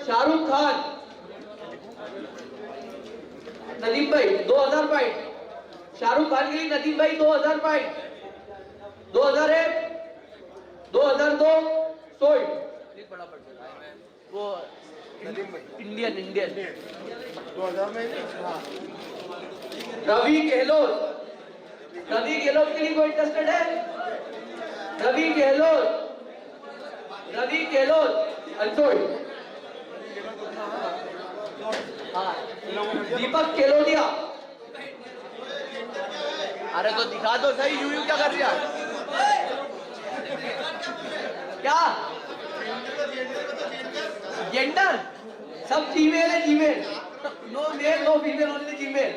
शाहरुख खान। नदीम भाई 2,000 पॉइंट। शाहरुख खान के लिए नदीम भाई 2,000 पॉइंट। 2,001, 2,002, सोल्ड। वो नदीम भाई इंडियन 2000 में रवि गहलोत। रवि गहलोत के लिए कोई इंटरेस्टेड है? रवि गहलोत, रवि गहलोत अनसोल्ड। हाँ, दीपक केलोदिया। अरे तो दिखा दो सही, यूं क्या कर रहा है? क्या जेंडर? सब फीमेल है, female. No male no female, only female.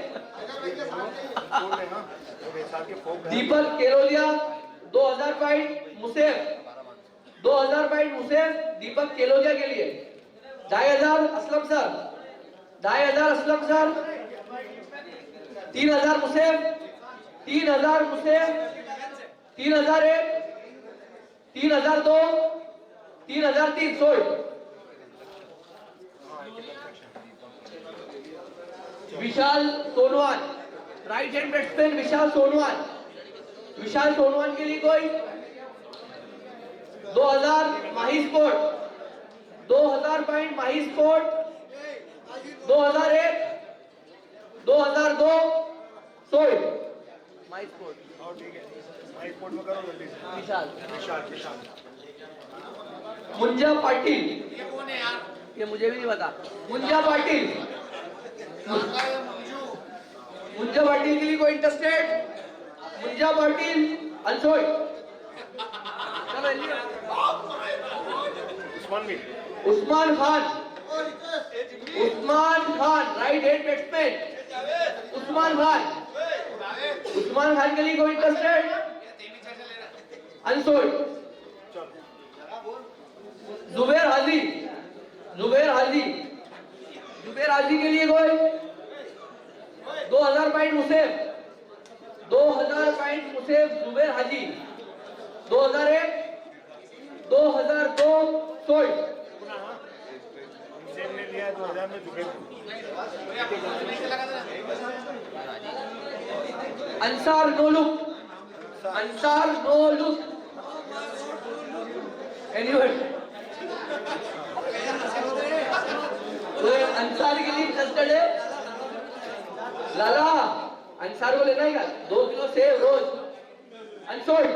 Deepak Kelodiya 2,000 point Musef. 2,000 point Musef Deepak Kelodiya के लिए। 2,500 Aslam sir. 2,500 Aslam sir. 3,000 Musef. 3,000 Musef. 3,001, 3,002, 3,003 sold. Vishal Sonwan, right hand batsman Vishal Sonwan. Vishal Sonwan के लिए कोई? 2,000 Mahi sport. 2,000 point Mahi sport. 2,001, 2,002 sold. My sport में करो जल्दी से। विशाल विशाल मुंजा पाटिल। ये मुझे भी नहीं पता। मुंजा पाटिल। मुंजा पाटिल के लिए कोई इंटरेस्टेड? मुंजा पाटिल अनसोल्ड। चलो जल्दी। उस्मान भी Usman Khan. Usman Khan right hand batsman. Usman Khan. Usman Khan के लिए कोई इंटरेस्टेड? अनसोल्ड। जुबैर हाजी। जुबैर हाजी। जुबैर हाजी के लिए कोई? 2,000 पॉइंट मुसेफ। 2,000 पॉइंट मुसेफ जुबैर हाजी। 2,001, 2,002 सोल्ड। ने लिया 2000 में जुबेर अंसार नोलुक। अंसार नोलुक। एनीवन? कोई अंसार के लिए इंटरेस्टेड है? लाला अंसार को लेना है क्या? 2 किलो सेव रोज। अनसोल्ड।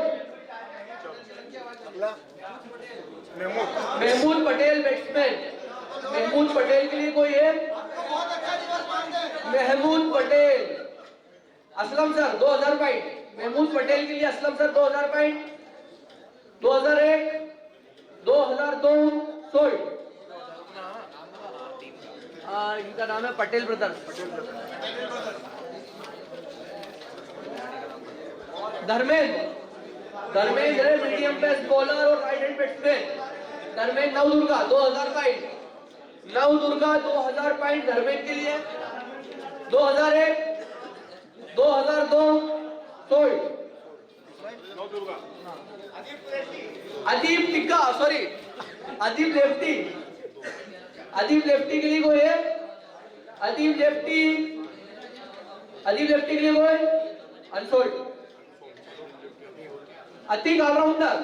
अगला महमूद महमूद पटेल बैट्समैन। महमूद पटेल के लिए कोई है? महमूद पटेल। Aslam sir 2,000 point. महमूद पटेल के लिए असलम सर 2,000 पॉइंट। 2,001, 2,002 सोल्ड। इनका नाम है पटेल ब्रदर्स। धर्मेंद्र। धर्मेंद्र है मीडियम पेस बॉलर और right hand batsman. Dharmendra Navdurga 2,000 point. Navdurga 2,000 point Dharmendra के लिए। 2,001, 2,002 सोल्ड। अदीप टिक्का sorry Adeep lefty. Adeep lefty के लिए कोई है? अदीप लेफ्टी। अदीप लेफ्टी के लिए कोई? अनसोल्ड। अतीक ऑलराउंडर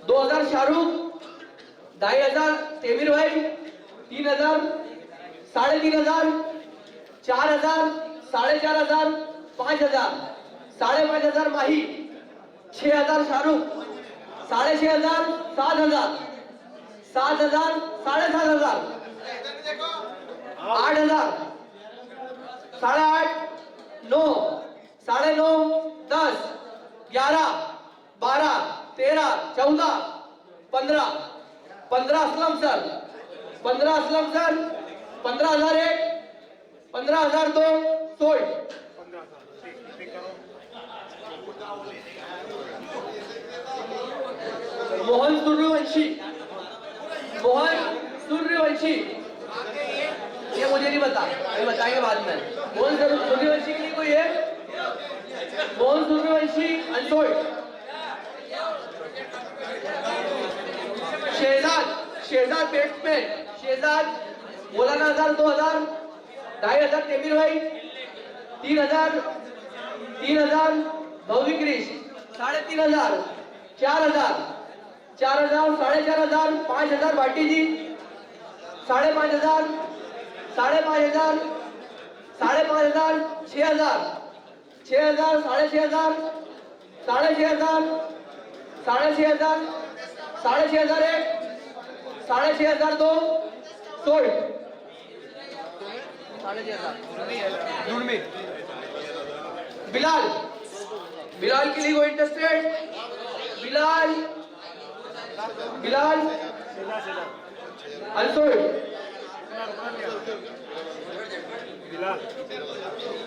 2,000 शाहरुख। 2,500 तेमिर भाई। 3,000, 3,500, 4,000, 4,500, 5,000, 5,500 Mahi. 6,000 Shahrukh. 6,500, 7,000, 7,000 7,500 8,000 8,500 9 9.5 10 11 12 13 14 15 15 Aslam sir 15 Aslam sir 15,001 15,002 sold Mohan Suryavanshi ये मुझे नहीं पता, अभी बताएंगे बाद में। मोहन सूर्यवंशी के लिए कोई है? मोहन सूर्यवंशी अनसोल्ड। शहजाद बैट्समैन शहजाद मौलाना 1000 2000 2,500 तेमिर भाई 3,000 भव्य क्रिश 3,500 4,000 4,000 5,000 भाटी जी 5,500 5,500 6,000 6,000 6,500 6,500 6,500 6,500 एक 6,500 सोल्ड 6,500 बिलाल के लिए वो इंटरेस्टेड बिलाल अनसोल्ड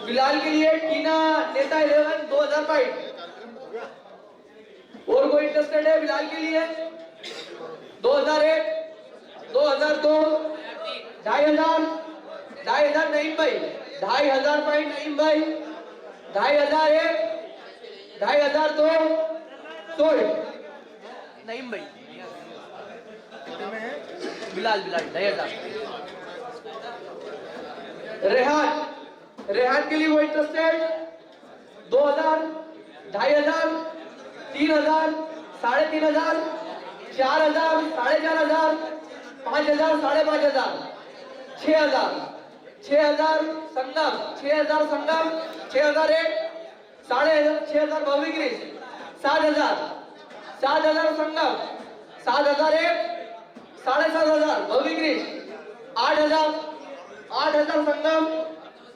बिलाल के लिए टीना नेता 11 2,000 पॉइंट और कोई इंटरेस्टेड है बिलाल के लिए 2,001 2,002 2,500 नहीं भाई 2,500 पॉइंट नहीं भाई 2,501 2,502 सोल्ड नहीं भाई बिलाल 2,500 रेहान के लिए वो इंटरेस्टेड 2,000 2,500 3,000 3,500 4,000 4,500 5,000 5,500 6,000 संगम 6,000 6,001 6,500 भव्य गिरीश 7,000 संगम 7,001 7,500 भव्य गिरीश 8,000 संगम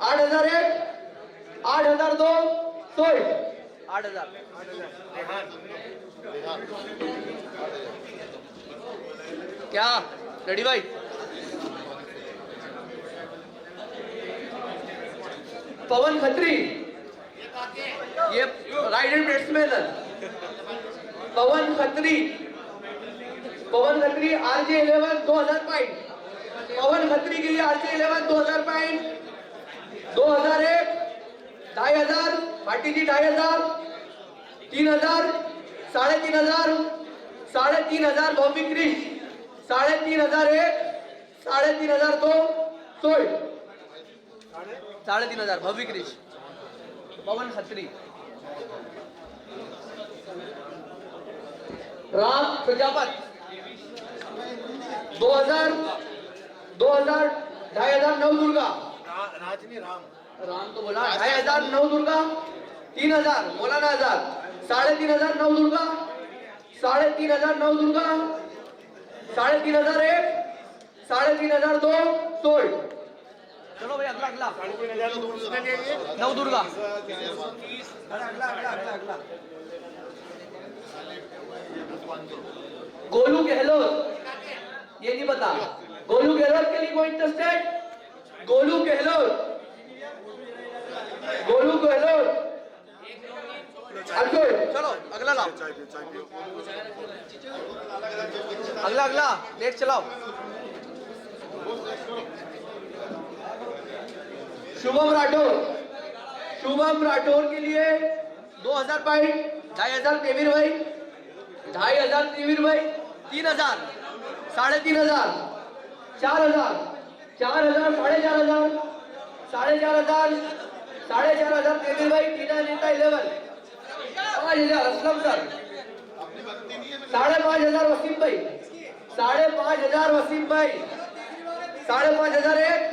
8,001 8,002 सोल्ड 8,000 क्या रेडी भाई पवन खत्री ये राइट हैंड बैट्समैन है पवन खत्री आरजे 11 2,000 पॉइंट पवन खत्री के लिए आरजे 11 2,000 पॉइंट 2,001 2,500 भाटी जी 2,500 3,000 3,500 3,500 भौमिक क्रिश 3,501 3,502 सोल्ड 3,500 भव्य क्रिश पवन खत्री राम प्रजापत 2,000 2,500 नव दुर्गा राम तो बोला 2,500 नव दुर्गा 3,000 मौलाना 1,000 3,500 नव दुर्गा 3,500 नव दुर्गा 3,501 3,502 सोल्ड चलो भाई अगला नव दुर्गा अगला गोलू गहलोत ये नहीं पता गोलू गहलोत के लिए कोई इंटरेस्टेड गोलू गहलोत चलो अगला लाओ अगला नेक्स्ट चलाओ शुभम राठौर के लिए 2,000 पॉइंट 2,500 तेमिर भाई 2,500 तेमिर भाई 3,000 3,500 4,000 4,000 4,500 4,500 तेमिर भाई टीना नेता 11 5,000 असलम सर 5,500 वसीम भाई 5,500 वसीम भाई 5,500 एक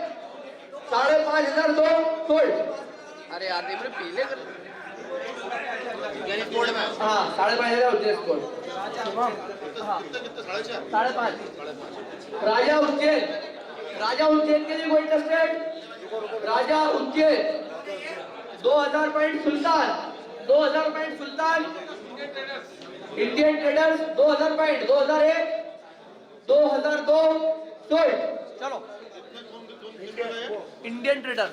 5,500 दो सोल्ड अरे यार तेरे पीले कर हाँ 5,500 उज्जैन स्कोर। हाँ 5.5। राजा उज्जैन, राजा उज्जैन के लिए कोई interested? Raja Ujjain 2000 point Sultan, 2000 point Sultan. Indian traders 2000 point, 2001, 2002 sold. चलो इंडियन ट्रेडर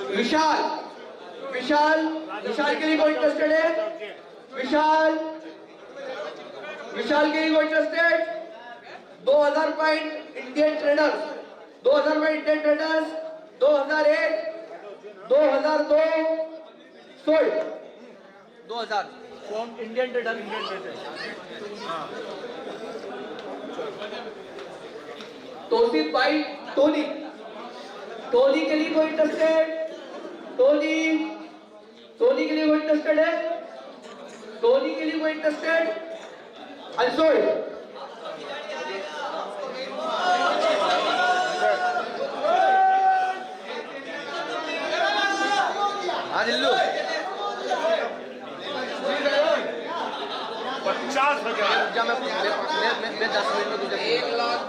विशाल, विशाल, विशाल के लिए कोई इंटरेस्टेड है? विशाल, विशाल के लिए कोई interested? 2000 point Indian traders, 2000 point Indian traders, 2001, 2002 sold. 2000 Indian trader. Tausif भाई टोनी, टोनी के लिए कोई इंटरेस्टेड? टोनी, टोनी के लिए कोई इंटरेस्टेड है? टोनी के लिए कोई इंटरेस्टेड? अनसोल्ड। हाँ दिल्लू 50,000। जा मैं 10 मिनट में तुझे 1,00,000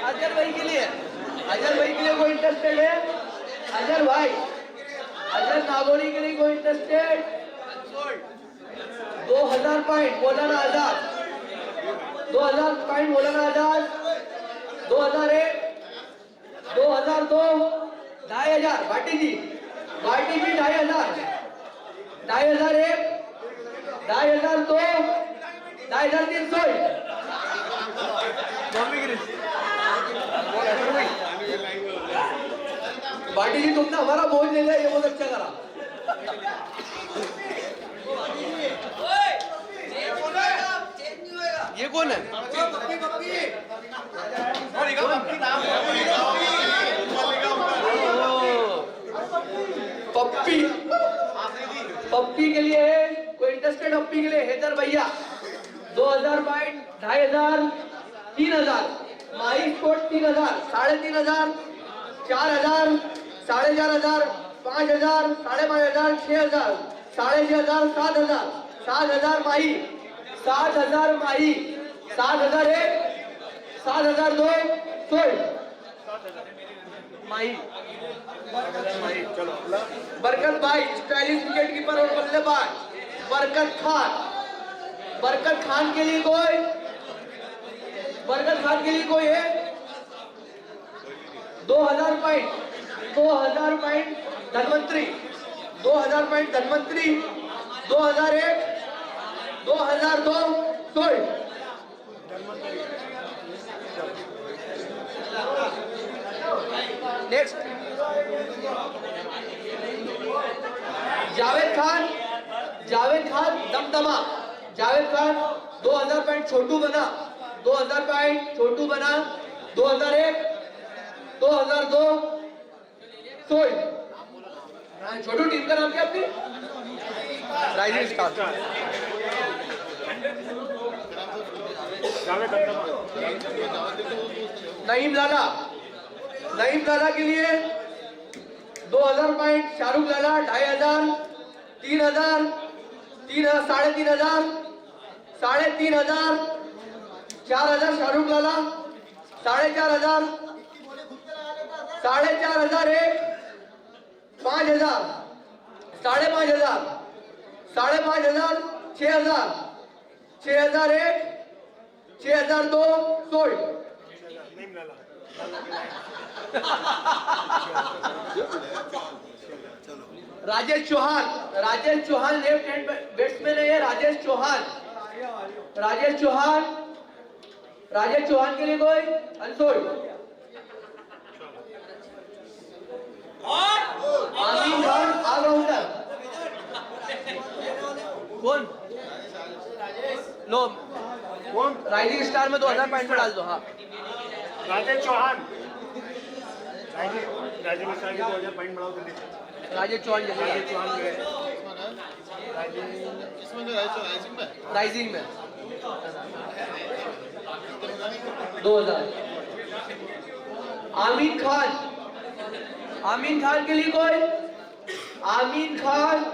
अजहर भाई के लिए, अजहर भाई के लिए कोई इंटरेस्टेड है? अजहर भाई, अजहर नागौरी के लिए कोई इंटरेस्टेड? 2000 पॉइंट मौलाना आजाद, 2000 पॉइंट मौलाना आजाद, 2001, 2002 2,500 भाटी जी, भाटी जी 2,500, 2,501, 2,502, 2,300। भाटी जी तुमने हमारा बोझ ले लिया, ये बहुत अच्छा करा। ये कौन है? पप्पी, पप्पी के लिए है कोई इंटरेस्टेड? पप्पी के लिए हैदर भैया 2000 पॉइंट, 2,500, 3,000। माही स्पोर्ट 3,000, 3,500, 4,000, 4,500, 5,000, 5,500, 6,000, 6,500, 7,000, 7,000 माही, 7,000 माही, 7,001, 7,002 सोल्ड। माही बरकत भाई स्टाइलिश विकेट कीपर और बल्लेबाज बरकत खान, बरकत खान के लिए कोई, बरकत खान के लिए कोई है? 2000 point, 2000 point Dhanvantari, 2000 point Dhanvantari, 2001, 2002 sold. Next Javed Khan, Javed Khan Damdama, Javed Khan 2000 point छोटू बना, 2000 पॉइंट छोटू बना, 2001, 2002 सोल्ड। छोटू टीम का नाम क्या आपकी? Rising star. नईम लाला, नईम लाला के लिए 2000 point Shahrukh Lala, 2,500, 3,000, 3,500, 3,500, 4,000 Shahrukh Lala, 4,500, 4,500 5,000, 5,500, 5,500, 6,000, 6,001, 6,002 sold. Rajesh Chauhan, Rajesh Chauhan left hand batsman है ये, राजेश चौहान, राजेश चौहान, राजेश चौहान के लिए कोई अनसोल्ड। आमीन खान ऑलराउंडर, कौन? लो राइजिंग स्टार में 2000 पॉइंट में डाल दो। हाँ राजेश चौहान, राजीव स्टार के 2000 पॉइंट बढ़ाओ जल्दी। राजेश चौहान राजेश चौहान जो है राइजिंग में 2000। आमीन खान, आमीन खान के लिए कोई? आमीन खान,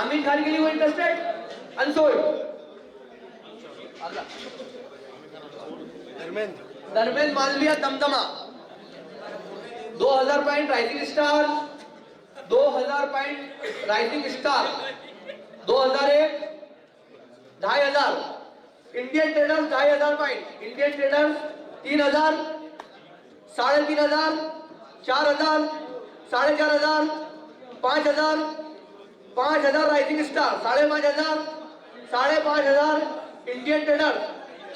आमीन खान के लिए कोई इंटरेस्टेड? अनसोल्ड। अगला Dharmendra Malviya Damdama 2000 point rising star, 2000 point rising star, 2001 2500 Indian traders 2500 point, Indian traders 3000, 3500, 4000, 4500, 5000, 5000 rising star, 5500, 5500 Indian traders,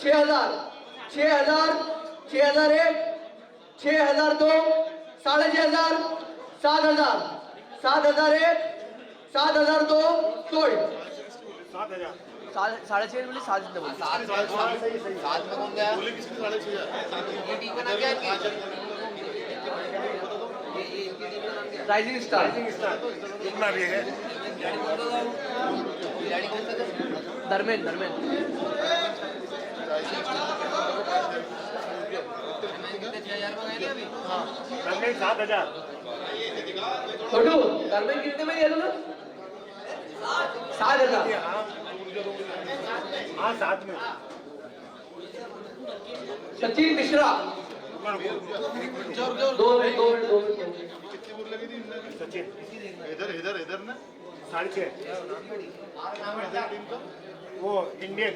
6000, 6000, 6001, 6002, 6500, 7000, 7001, 7002 sold. 6.5 बोले 7 बोले साथ में कौन गया? ये टीम का नाम क्या है इनकी? राइजिंग स्टार कितना भी है? धर्मेंद्र कितने 7,000। छोटू धर्मेंद्र कितने में दिया तूने? 7,000। हाँ 7 में। सचिन मिश्रा 2 मिनट। सचिन इधर इधर इधर ना 6.5। टीम का वो इंडियन।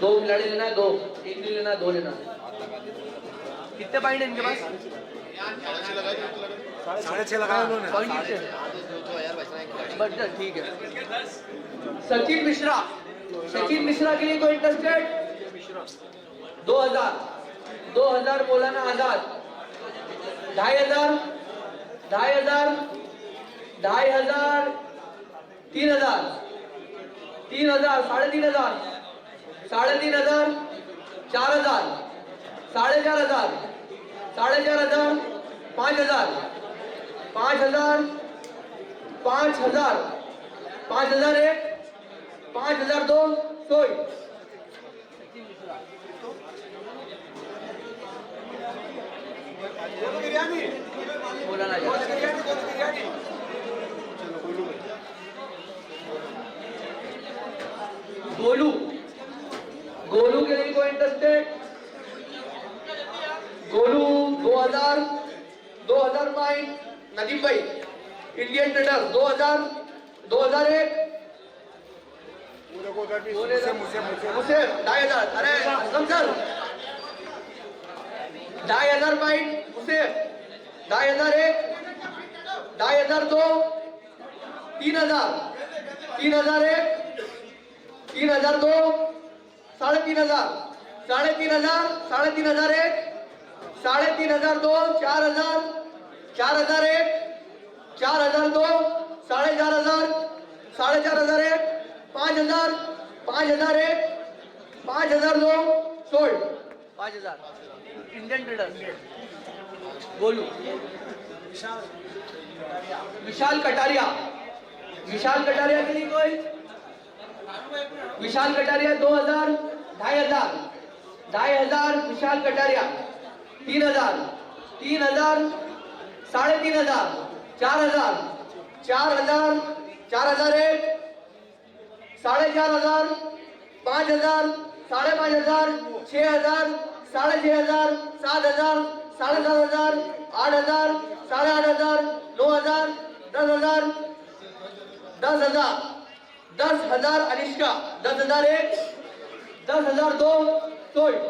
दो खिलाड़ी लेना है, 2 एक नहीं लेना, 2 लेना। कितने पॉइंट है इनके पास? 6.5 लगाया उन्होंने। पॉइंट कितने? बट ठीक है। सचिन मिश्रा, सचिन मिश्रा के लिए कोई इंटरेस्टेड? 2000 मौलाना आजाद, 2500, 2500, 2500, 3000, 3000, 3500, 3500, 4000, 4500, 4500, 5000, 5000, 5000, 5001, 5002 सोल्ड। मौलाना आजाद गोलू के लिए कोई इंटरेस्टेड? गोलू 2000 पॉइंट नदीम भाई इंडियन ट्रेडर्स 2000, 2001 मुझसे 2500। अरे असलम सर 2500 पॉइंट मुझसे 2501, 2502, 3000, 3001, 3002, 3500, 3500, 3501, 3502, 4000, 4001, 4002, 4500, 4501, 5000, 5001, 5002 sold. 5000 Indian traders. Golu Vishal Kataria, Vishal Kataria के लिए कोई? विशाल कटारिया 2000, 2500, 2500 विशाल कटारिया, 3000, 3000, 3500, 4000, 4000, 4001, 4500, 5000, 5500, 6000, 6500, 7000, 7000, 8000, 8500, 9000, 10000, 10000, 10000 अनिष्का, 10001, 10002 सोल्ड।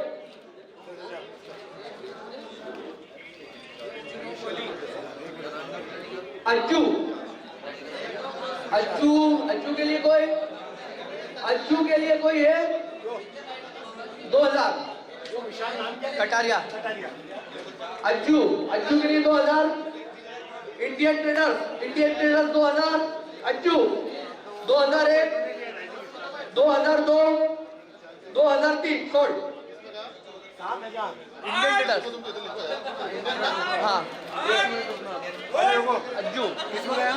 अज्जू, अज्जू के लिए कोई? अज्जू के लिए कोई है? 2000 कटारिया, अज्जू के लिए 2000 Indian traders 2000 Ajju, 2001, 2002, 2003 sold. Indian debtors हाँ अज्जू किसमें गया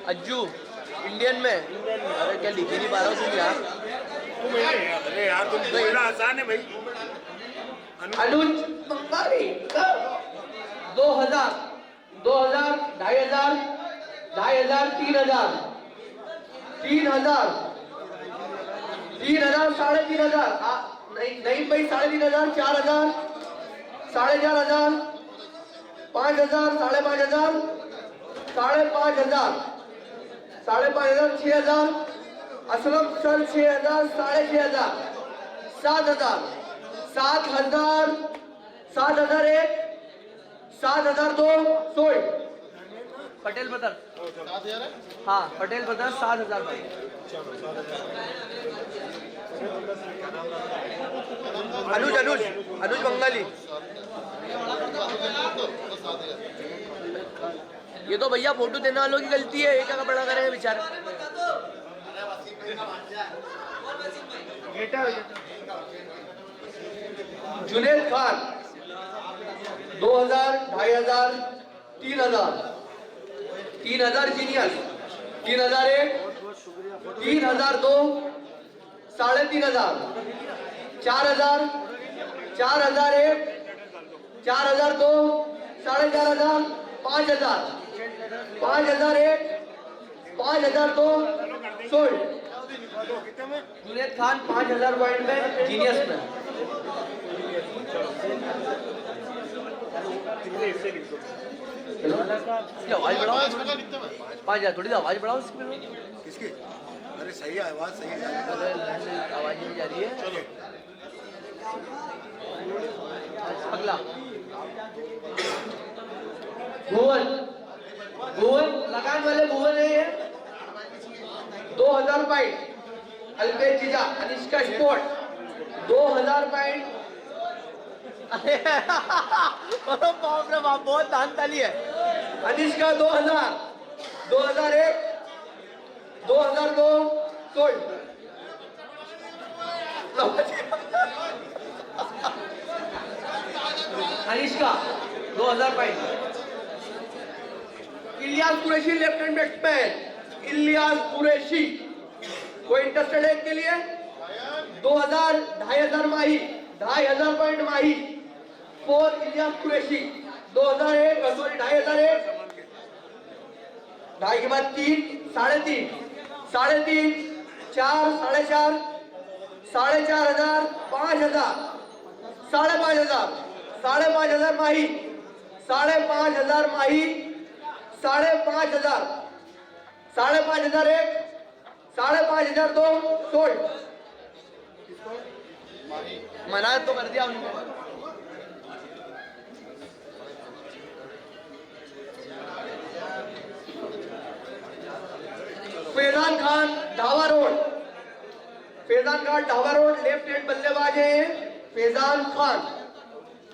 अज्जू इंडियन में अरे क्या लिख ही नहीं पा रहा हूँ तुम यार अरे यार तुम बोलना आसान है भाई अनुज बंगाली 2000 2000 2500 2500 3000 3000 3000 साढ़े 3000 नहीं नहीं भाई साढ़े 3000 4000 साढ़े 4000 5000 साढ़े 5000 साढ़े 5000 साढ़े 5000 6000 असलम सर 6000 साढ़े 6000 7000 7000 7001 7002 सोल्ड पटेल ब्रदर हाँ पटेल ब्रदर 7000 भाई अनुज अनुज अनुज बंगाली ये तो भैया फोटो देने वालों की गलती है ये क्या बड़ा करेंगे बेचारे जुनेद खान 2000 2500 3000 3000 जीनियस 3001 3002 साढ़े 3000 4000 4001 4002 साढ़े 4000 5000 5001 5002 सोल्ड जुनेद खान 5000 पॉइंट में जीनियस में आवाज बढ़ाओ 5000 थोड़ी आवाज बढ़ाओ इसमें किसकी अरे सही है आवाज सही है आवाज नहीं जा रही है चलो अगला भुवन भुवन लगान वाले भुवन है ये 2000 पॉइंट अल्पेश जीजा अनिष्का स्पोर्ट 2000 पॉइंट अरे बाप रे बाप बहुत दान ताली है Anishka 2000 2001 2002 sold Anishka 2000 point Ilyas Qureshi left hand batsman Ilyas Qureshi कोई इंटरेस्टेड है के लिए 2000 2500 माही 2500 point Mahi for Ilyas Qureshi 2001 sorry 2501 ढाई के बाद 3 3.5 3.5 4 4.5 4,500 5,000 5,500 5,500 माही 5,500 माही 5,500 5,500 एक 5,500 दो सोल्ड मना तो कर दिया उनको Faizan Khan dhaba road Faizan Khan dhaba road left hand बल्लेबाज है फैजान खान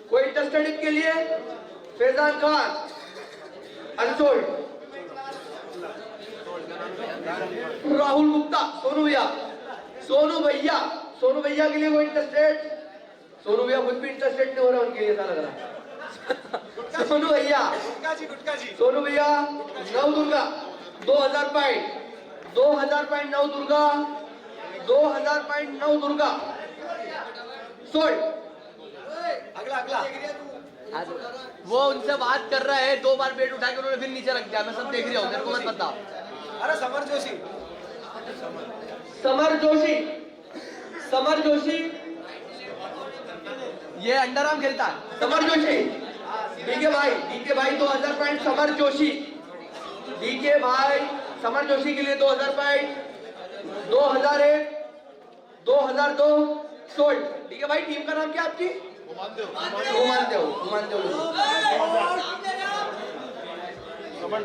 कोई इंटरेस्टेड के लिए फैजान खान अनसोल्ड राहुल गुप्ता सोनू भैया के लिए कोई इंटरेस्टेड सोनू भैया खुद भी इंटरेस्टेड नहीं हो रहा उनके लिए ऐसा लग रहा है सोनू भैया नव दुर्गा 2000 पॉइंट 2000 पॉइंट नव दुर्गा 2000 पॉइंट नव दुर्गा सोल्ड वो उनसे बात कर रहा है 2 बार पेट उठा के उन्होंने फिर नीचे रख दिया मैं सब देख रहा हूँ मेरे को मत बताओ अरे समर जोशी ये अंडर आर्म खेलता है समर जोशी डीके भाई 2000 पॉइंट समर जोशी डीके भाई समर जोशी के लिए 2000 पॉइंट 2001 2002 सोल्ड डीके भाई टीम का नाम क्या आपकी घुमानते हो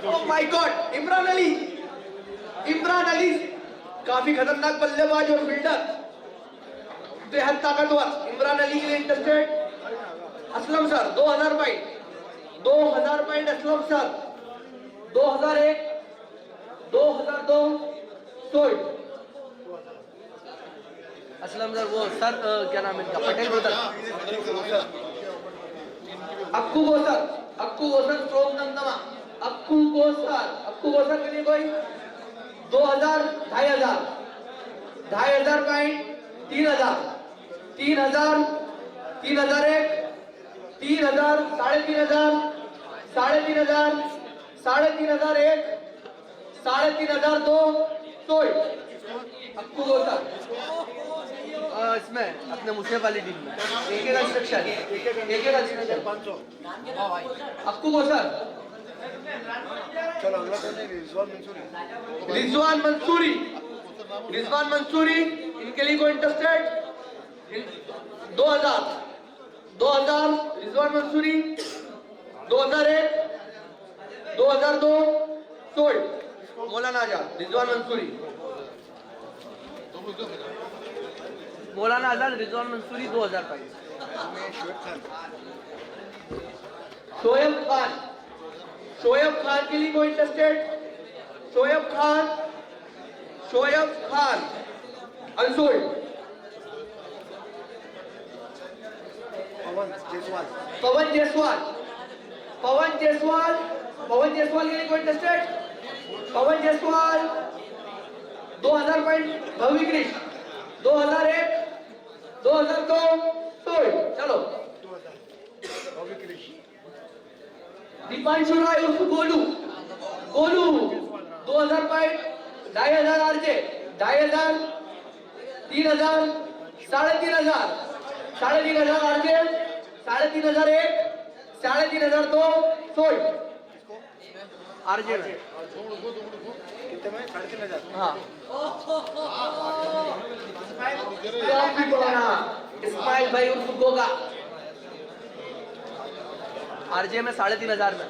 oh my God Imran Ali काफी खतरनाक बल्लेबाज और फील्डर बेहद ताकतवर इमरान अली के लिए interested Aslam sir 2000 point Aslam sir 2001 2002 sold Aslam sir वो सर क्या नाम है इनका पटेल ब्रदर अक्कू गोसर फ्रॉम दमदमा। अक्कू गोसर के लिए कोई 2000 2500 2500 पॉइंट 3000 3000 3001 3000 3500 3500 3501 3502 सोल्ड। अक्कू गोसर इसमें अपने मुशरफ वाली टीम में एक कंस्ट्रक्शन अक्कू गोसर चलो अगला कौन है? रिजवान मंसूरी इनके लिए कोई इंटरेस्टेड? 2000 रिजवान मंसूरी 2001 2002 सोल्ड। मौलाना आजाद रिजवान मंसूरी मौलाना आजाद रिजवान मंसूरी 2000 पाई। शोएब खान के लिए कोई इंटरेस्टेड? शोएब खान अनसोल्ड। पवन जायसवाल के लिए कोई इंटरेस्टेड? पवन जायसवाल 2000 पॉइंट। भव्य कृष्ण 2001 2002 सोल्ड। चलो दीपांशु राय उर्फ Golu 2000 point 2500 RJ 2500 3000 3500 3500 RJ 3501 3502 sold. RJ में कितने में? 3500। हाँ इस्माइल भाई उर्फ गोगा आरजे में 3500 में।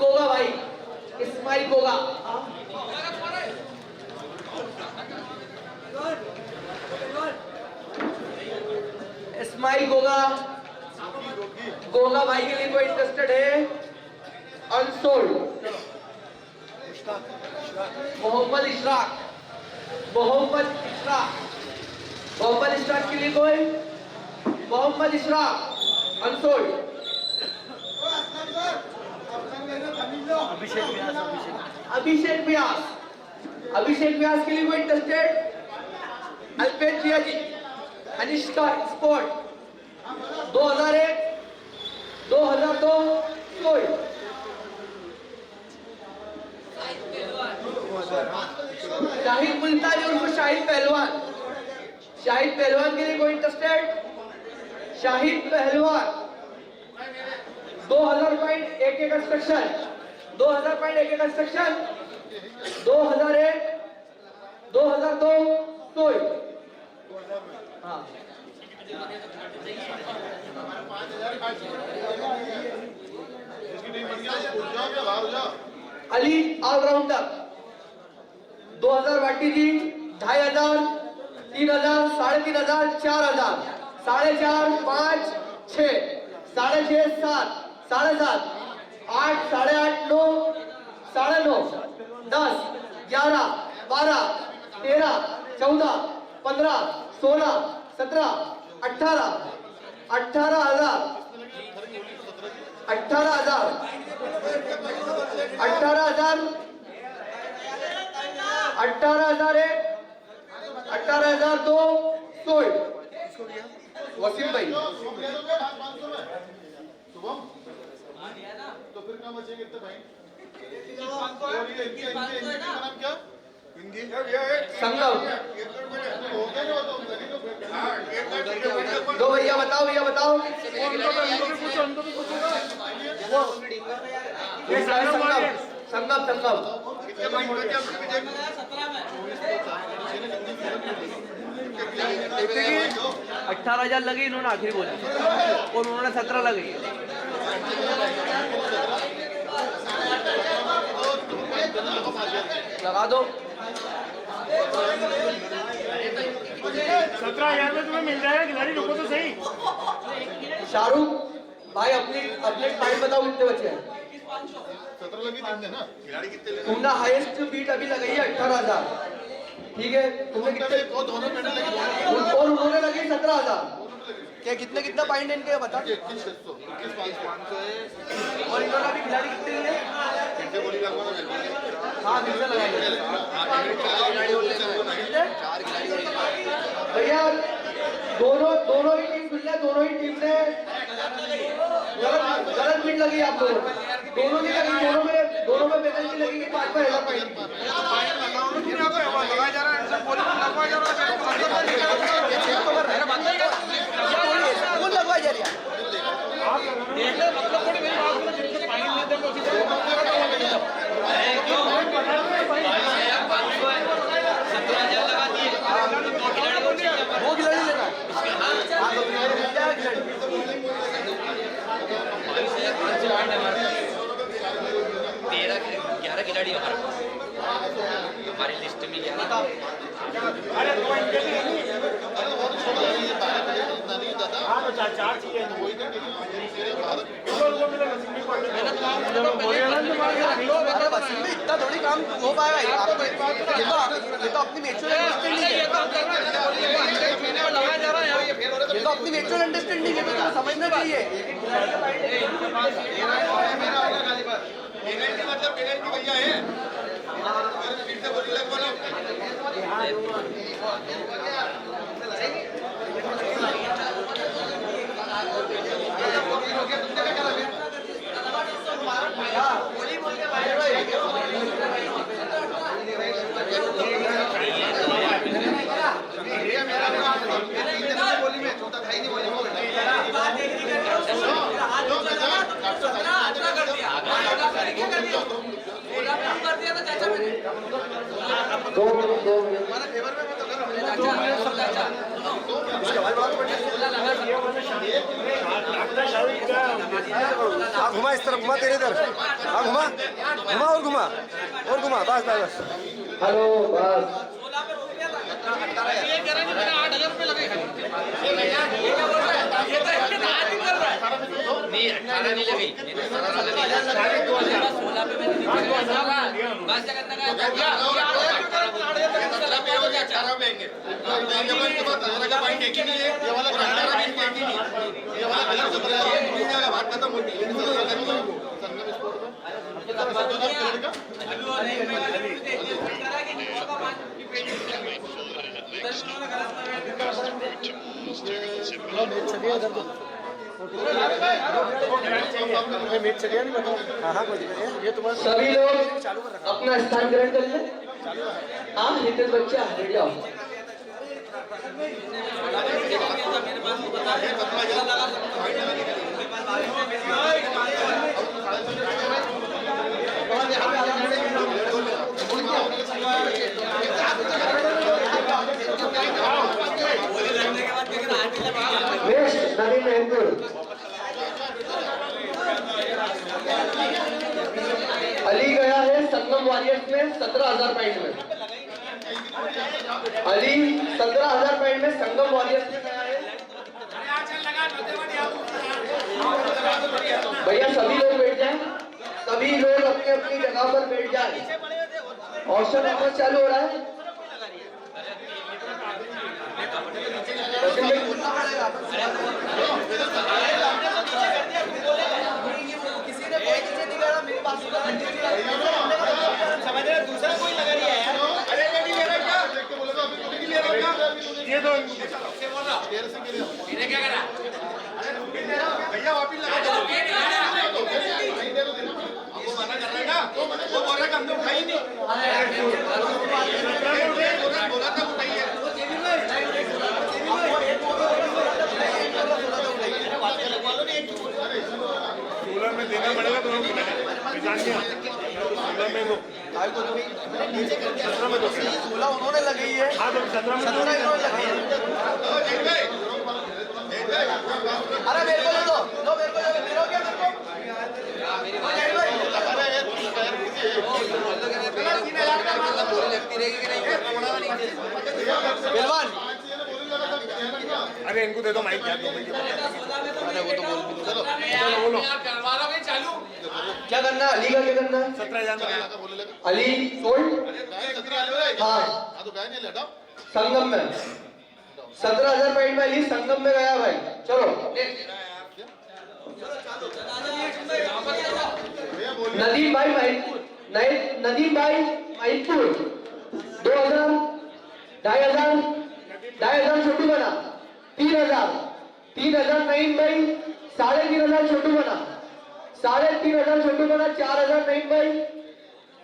गोगा भाई इस्माइल गोगा गोगा भाई के लिए कोई इंटरेस्टेड है? अनसोल्ड। मोहम्मद इशराक के लिए कोई? मोहम्मद इशराक अनसोल्ड। अभिषेक व्यास के लिए कोई interested? Alpesh Jiyaji Anishka sport 2001 2002 sold. Shahid Multani उर्फ शाहिद पहलवान के लिए कोई इंटरेस्टेड? शाहिद पहलवान 2000 पॉइंट एक कंस्ट्रक्शन 2000 पॉइंट एक कंस्ट्रक्शन 2001 2002 सोल्ड। हाँ अली ऑलराउंडर 2000 वाटी जी 2500 3000 3500 4000 4.5 5 6 6.5 7 7.5 8 8.5 9 9.5 10 11 12 13 14 15 16 17 18 18,000 18,000 18,000 18,001 18,002 सोल्ड। वसीम भाई तो फिर कहाँ बचेंगे इतने भाई? और ये इनका नाम क्या? संगम हो गया जो तो दो भैया बताओ संगम 18,000 लगे इन्होंने आखिरी बोली और उन्होंने 17 लगे। लगा दो 17,000 में तुम्हें मिल जाएगा खिलाड़ी, रुको तो सही। शाहरुख भाई अपने टाइम बताओ कितने बचे हैं? 17 लगी खिलाड़ी कितने ले तुमने हाईएस्ट बीट अभी लगाई है 18,000, ठीक है? तुमने कितने वो दोनों मेडल लगे और उन्होंने लगी 17,000। क्या कितना पॉइंट है इनके बता? 21,600 21,500 है। और इन्होंने अभी खिलाड़ी कितने लिए? फिर से बोली लगवा ना हाँ फिर से लगाएंगे। 4 खिलाड़ी और लेना है 4 खिलाड़ी और लेना है। भैया दोनों ही टीम खुल दोनों ही टीम ने गलत बीट लगी आप लोगों दोनों की लगी, दोनों में पेनल्टी लगेगी 5,000 पॉइंट की। कौन लगवाई जा रही है? वो खिलाड़ी लेना है। हाँ, तो खिलाड़ी मिल जाएगा खिलाड़ी। 11 खिलाड़ी हमारी लिस्ट में 11 अरे बस में इतना थोड़ी काम हो पाएगा ये तो अपनी म्यूचुअल अंडरस्टैंडिंग है। ये तो अपनी म्यूचुअल अंडरस्टैंडिंग है, तो तुम्हें समझना चाहिए। मतलब पेनल्टी भैया है फिर से बोली लगवा ना घुमा इस तरफ, घुमा तेरे इधर। हाँ घुमा घुमा और घुमा और घुमा, बस बस बस। हेलो बस नहीं 18 नहीं लगी 16 पे मैंने बस करने का 18 में आएंगे ये वाला 18 में आएंगे ये वाला गलत खबर है बात खत्म होती है संगम स्पोर्ट सभी लोग अपना स्थान ग्रहण कर लें। हाँ हितेश बच्चा रेडी आओ। नवीन एंकुर अली गया है संगम वॉरियर्स में 17,000 पॉइंट में। अली 17,000 पॉइंट में संगम वॉरियर्स में गया है। भैया सभी लोग बैठ जाएं, सभी लोग अपनी अपनी जगह पर बैठ जाएं। ऑप्शन नंबर चालू हो रहा है। किसी ने कोई चीजें नहीं करा, मेरी बात समझ रहे, दूसरा कोई लगा नहीं है यार। अरे रेडी ले रहा क्या देख के बोलेगा अभी कोई ले रहा क्या ये दो से बोल रहा देर से इन्हें क्या करा भैया वापस लगा दो वो मना कर रहा है ना वो बोल रहा है हम लोग खाई नहीं बोला था उठाइए सोलह में देना पड़ेगा तो हम सोलह उन्होंने लगाई है। 17 इन्होंने लगाई है। अरे मेरे को दे दो मेरे को दे दो क्या मेरे को पहलवान अरे इनको दे दो माइक यार, अरे वो तो बोल भी दो। चलो चलो बोलो। क्या करना है? अली का क्या करना है? 17,000 बोले लगे अली सोल्ड हाँ तो गाय नहीं लेटा संगम में 17,000 पॉइंट में अली संगम में गया भाई। चलो नदीम भाई नदीम भाई महिदपुर 2,000 2,500 2,500 छोटू बना 3,000 नईम भाई 3,500 छोटू बना 3,500 छोटू बना 4,000 नईम भाई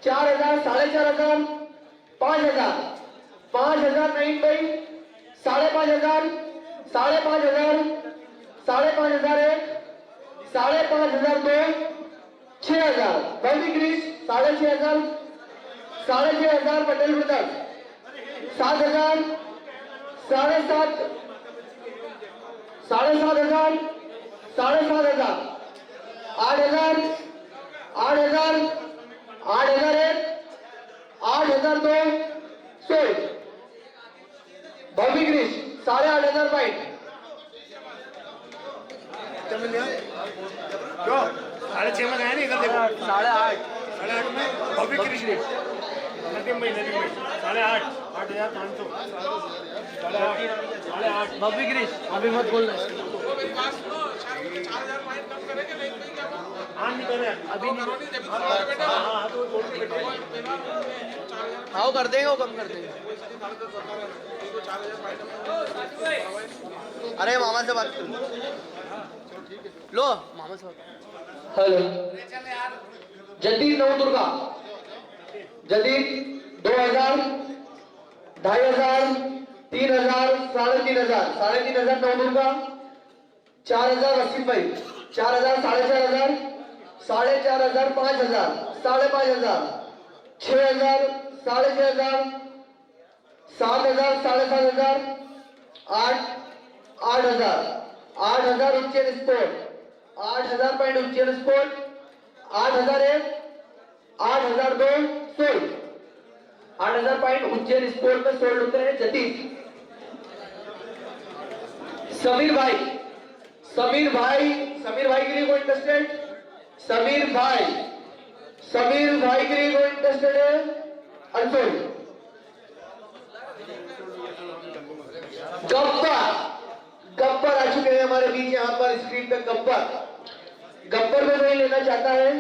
4,000 4,500 5,000 नईम भाई 5,500 5,500 5,500 एक 5,500 दो 6,000 बल्कि ग्रीस 6,500 6,500 पटेल ब्रदर 7,000 7,500 7,500 7,500 8,000 8,000 8,000 एक 8,000 दो 16 बॉबी ग्रीस 8,500 पॉइंट क्यों 6.5 में गया नहीं इधर देखो 8.5 8.5 में बॉबी कृष्ण नदीम भाई 8.5 8,500 8.5 बॉबी ग्रीस अभी मत बोलना वो मेरी बात सुनो 4,000 पॉइंट कम करेंगे नहीं तो क्या हुआ? हाँ नहीं करे अभी करो नहीं जब तुम्हारे बेटे हाँ तो बोल के बैठे हाँ वो कर देंगे वो कम कर देंगे। अरे मामा से बात कर लो मामा से बात हेलो जदीद नवदुर्गा जदीद 2,000 2,500 3,000 3,500 3,500 नवदुर्गा 4,000 रसीद भाई 4,000 4,500 4,500 5,000 5,500 6,000 6,500 7,000 7,500 8,000 8,000 उच्चैन स्पोर्ट 8,000 पॉइंट उच्चैन स्पोर्ट 8,000 एक 8,000 दो 16 8,000 पॉइंट उज्जैन स्पोर्ट में सोल्ड होते हैं जतीश समीर भाई के लिए कोई इंटरेस्टेड समीर भाई के लिए कोई इंटरेस्टेड है अनसोल्ड गब्बर आ चुके हैं हमारे बीच यहाँ पर स्क्रीन पे गब्बर में कोई लेना चाहता है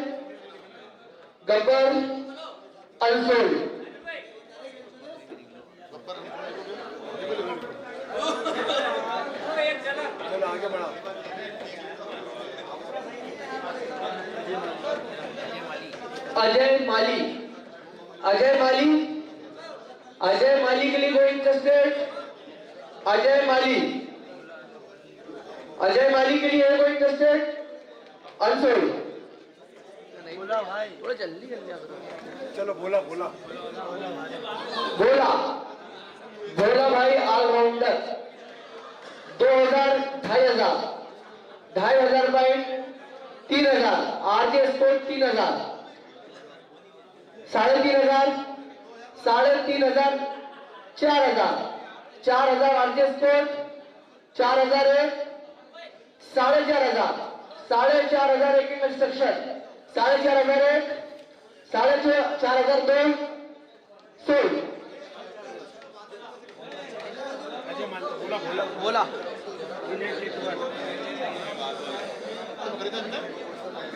गब्बर अनसोल्ड चलो आगे बढ़ाओ अजय माली के लिए कोई इंटरेस्टेड अजय माली के लिए है कोई इंटरेस्टेड अनसोल्ड बोला भाई थोड़ा जल्दी आ करो। चलो बोला भोला भाई allrounder 2,000 2,500 point 3,000 RJ sport 3,000 3,500 3,500 4,000 RJ sport 4,000 एक 4,500 4,500 एक कंस्ट्रक्शन 4,500 एक 4,500 दो सोल्ड बोला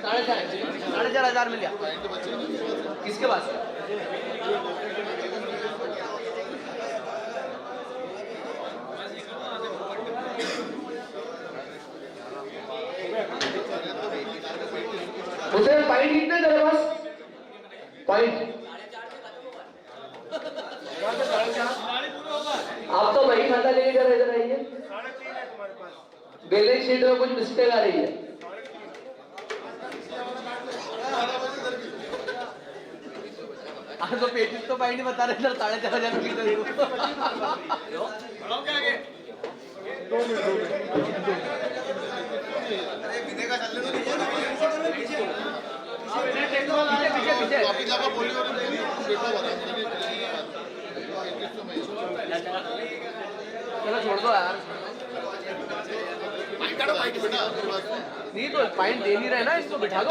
4,500 मिल गया किसके पास उसे पॉइंट कितने तेरे पास पॉइंट आप तो वही खाता लेके जरा इधर आइए बैलेंस शीट में कुछ मिस्टेक आ रही है तो पेटीज तो पॉइंट बता रहे थे 4,500 पीछे काफी जगह बोली और चलो छोड़ दो यार नहीं तो पॉइंट दे नहीं रहे ना, इसको बिठा दो।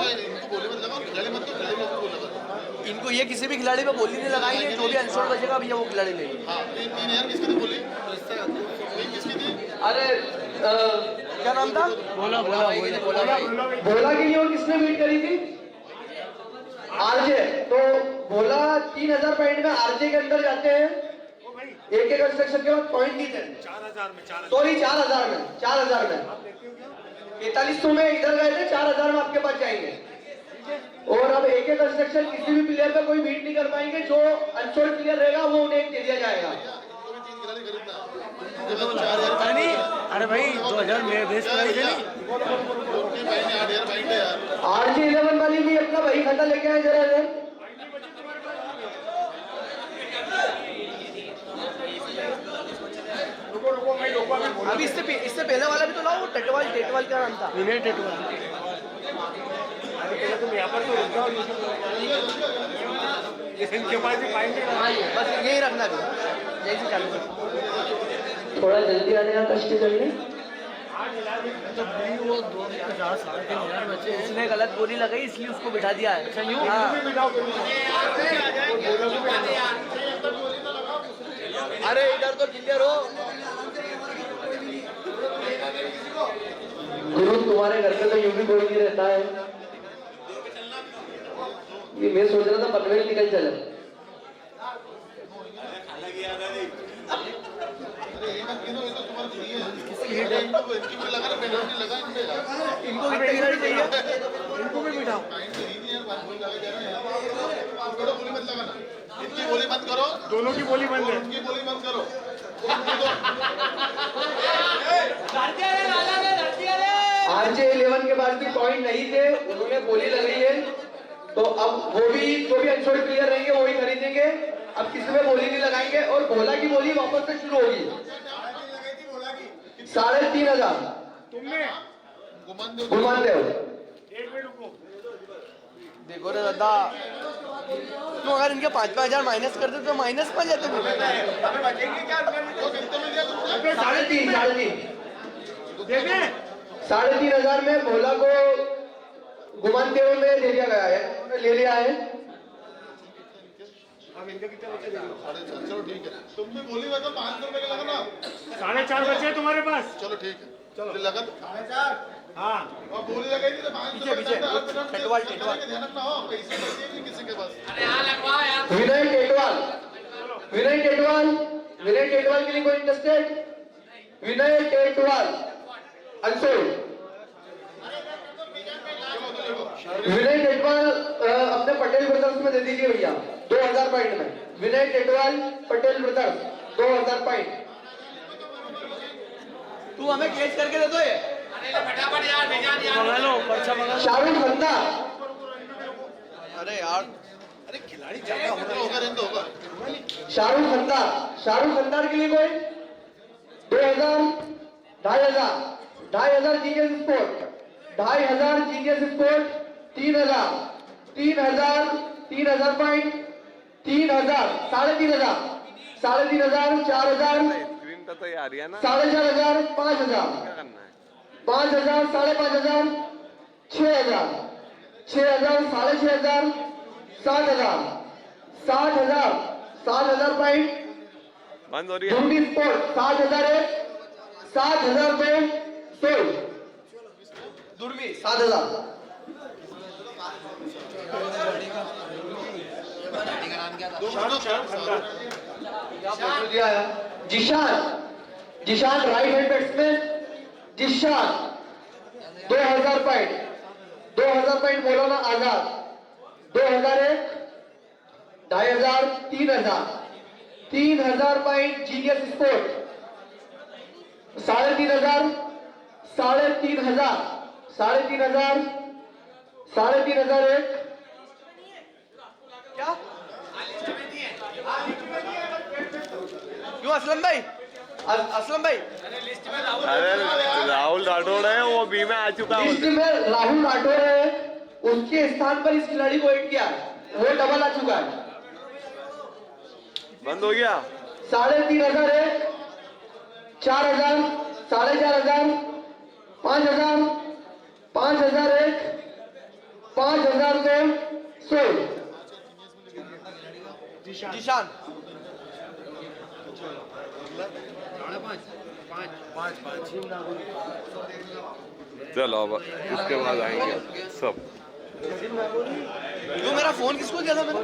इनको ये किसी भी खिलाड़ी पे बोली नहीं लगाएंगे, जो भी अनशॉट बचेगा भैया वो खिलाड़ी लेंगे। अरे क्या नाम था? बोला भोला के लिए और किसने मीट करी थी? आरजे। तो भोला 3000 पॉइंट में आरजे के अंदर जाते हैं, एक एक कंस्ट्रक्शन के बाद पॉइंट नहीं थे। 4000 में 4500 में इधर गए थे, 4000 में आपके पास जाएंगे। और अब एक एक कंस्ट्रक्शन किसी भी प्लेयर पे कोई बीट नहीं कर पाएंगे, जो अनशॉट प्लेयर रहेगा वो उन्हें एक दे दिया जाएगा। अरे भाई 2000 में बेस्ट प्राइस है नहीं। आरजे 11 वाली भी अपना वही खाता लेके आए जरा इधर। अभी इससे पहले वाला भी तो लाओ, टेटवाल क्या नाम था? विनय टेटवाल। तुम यहाँ पर तो रुक जाओ, इनके पास ही पाएंगे। बस यही रखना भी, यही से चालू कर। थोड़ा जल्दी आने का कष्ट करिए। वो 2,000 3,500 बचे। उसने गलत बोली लगाई इसलिए उसको बिठा दिया है। अच्छा यूं हाँ। अरे इधर तो क्लियर हो। गुरु तुम्हारे घर पे तो यूं भी कोई नहीं रहता है। ये मैं सोच रहा था पनवेल निकल चले। इनको कितनी खिलाड़ी चाहिए? इनको भी बिठाओ। इनकी बोली मत करो, दोनों की बोली बंद है। इनकी बोली मत करो। आरजे 11 के पास भी पॉइंट नहीं थे, उन्होंने बोली लगाई है, तो अब वो भी जो भी अनशॉट प्लेयर रहेंगे वो ही खरीदेंगे। अब किसी में बोली नहीं लगाएंगे और भोला की बोली वापस से शुरू होगी। 3,500 तुमने गुमान दे। एक मिनट रुको। देखो रे दादा, तुम अगर इनके 5,000 माइनस कर दे तो माइनस में जाते। 3,500 में भोला को गुमान देव में दे दिया गया है, उन्होंने ले लिया है। चलो ठीक है, तुम भी बोली वैसे 500 रुपए का लगा ना। 4.5 बचे हैं तुम्हारे पास। चलो ठीक है, चलो लगा 4.5। हाँ और बोली लगाई थी तो 500 पीछे टेटवाल ध्यान रखना हो, पैसे बचे नहीं किसी के पास। विनय टेटवाल के लिए कोई इंटरेस्टेड? विनय टेटवाल अनसोल्ड। विनय टेटवाल अपने पटेल ब्रदर्स में दे दीजिए भैया 2000 पॉइंट में। विनय टेटवाल पटेल ब्रदर्स 2000 पॉइंट। तू हमें केस करके दे दो ये। मंगा लो, पर्चा मंगा लो। शाहरुख खन्ना। अरे यार अरे खिलाड़ी ज्यादा होगा रहने होगा। शाहरुख खन्नार के लिए कोई 2000 2,500 genius sport 2,500 genius sport 3,000 point 3,000 3,500 4,000 4,000 4,500 5,000 5,000 5,500 6,000 6,000 6,500 7,000 point बंद हो रही है। दूरबीन स्पोर्ट 7,000 1 7,000 2 सोल दूरबीन 7,000। Zishan right hand batsman Zishan 2,000 point Maulana Azad 2,001 2,500 3,000 point genius sport 3,500 3,500 एक क्या क्यों असलम भाई अरे राहुल राठौड़ है, वो बी में आ चुका है। लिस्ट में राहुल राठौड़ है, उसके स्थान पर इस खिलाड़ी को ऐड किया, वो डबल आ चुका है। बंद हो गया। 3,500 1 4,000 4,500 5,000, 5,001, 5,002, सोल. जिशान चलो अब इसके बाद आएंगे सब। जो मेरा फोन किसको दिया था मैंने?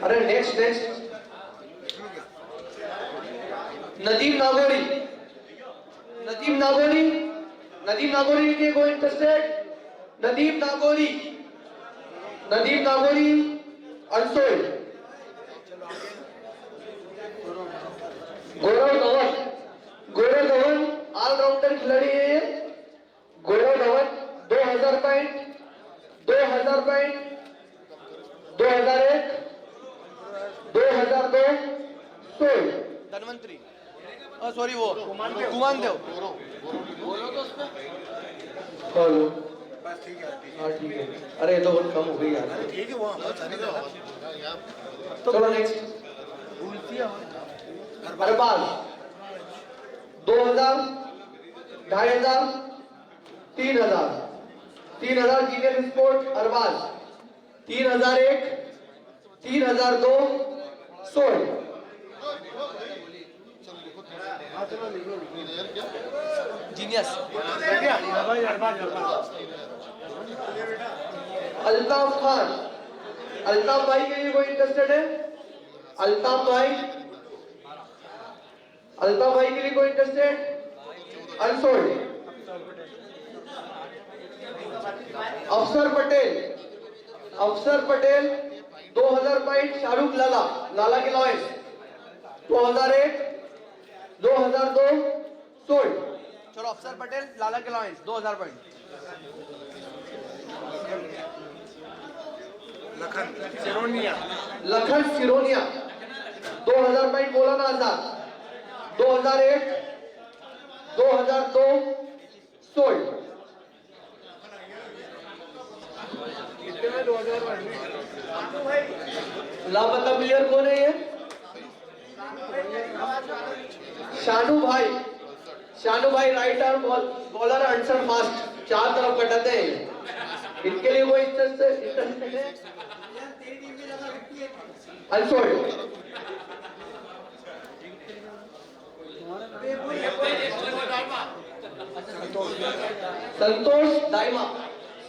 अरे नेक्स्ट नदीम नागोरी, नदीम नागोरी, नदीम नागोरी के गो interested, Nadeem Nagori, Nadeem Nagori unsold. Gaurav Dhawan all rounder खिलाड़ी है ये. Gaurav Dhawan 2000 point, 2000 point, 2001, 2002, sold. Dhanvantari sorry वो कुमान देव हेलो. हाँ ठीक है. अरे ये तो बहुत कम हो गई यार. ठीक है वो चलो next. Arbaz 2000, 2500, 3000, 3000 genius sport Arbaz, 3001, 3002, sold. Genius Altaf Khan, Altaf भाई के लिए कोई इंटरेस्टेड है? अल्ताफ भाई, अल्ताफ भाई के लिए कोई इंटरेस्टेड? अनसोल्ड. अफसर पटेल, अफसर पटेल 2000 पॉइंट, शाहरुख लाला, लाला के लॉयस 2001, 2002, सोल्ड. चलो अफसर पटेल लाला के lions 2000 point. Lakhan Sironiya 2000 point, Maulana आजाद 2001, 2002, सोल्ड. लापता प्लेयर कौन है ये? शानू भाई, शानू भाई right arm bowler, answer fast, चार तरफ कटाते हैं. इनके लिए कोई इंटरेस्ट है? Unsold. Santosh Daima,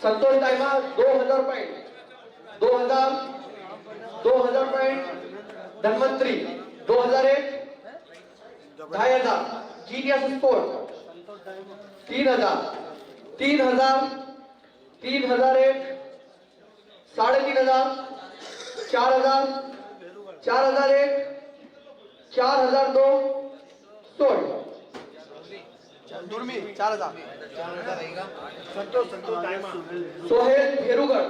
Santosh Daima 2000 point, 2000 point. Dhanvantari 2001, 2500, genius sport 3000, 3000, 3001, 3500, 4000, 4001, 4002, sold. दुर्मी 4000. सोहेल भेरुगढ़,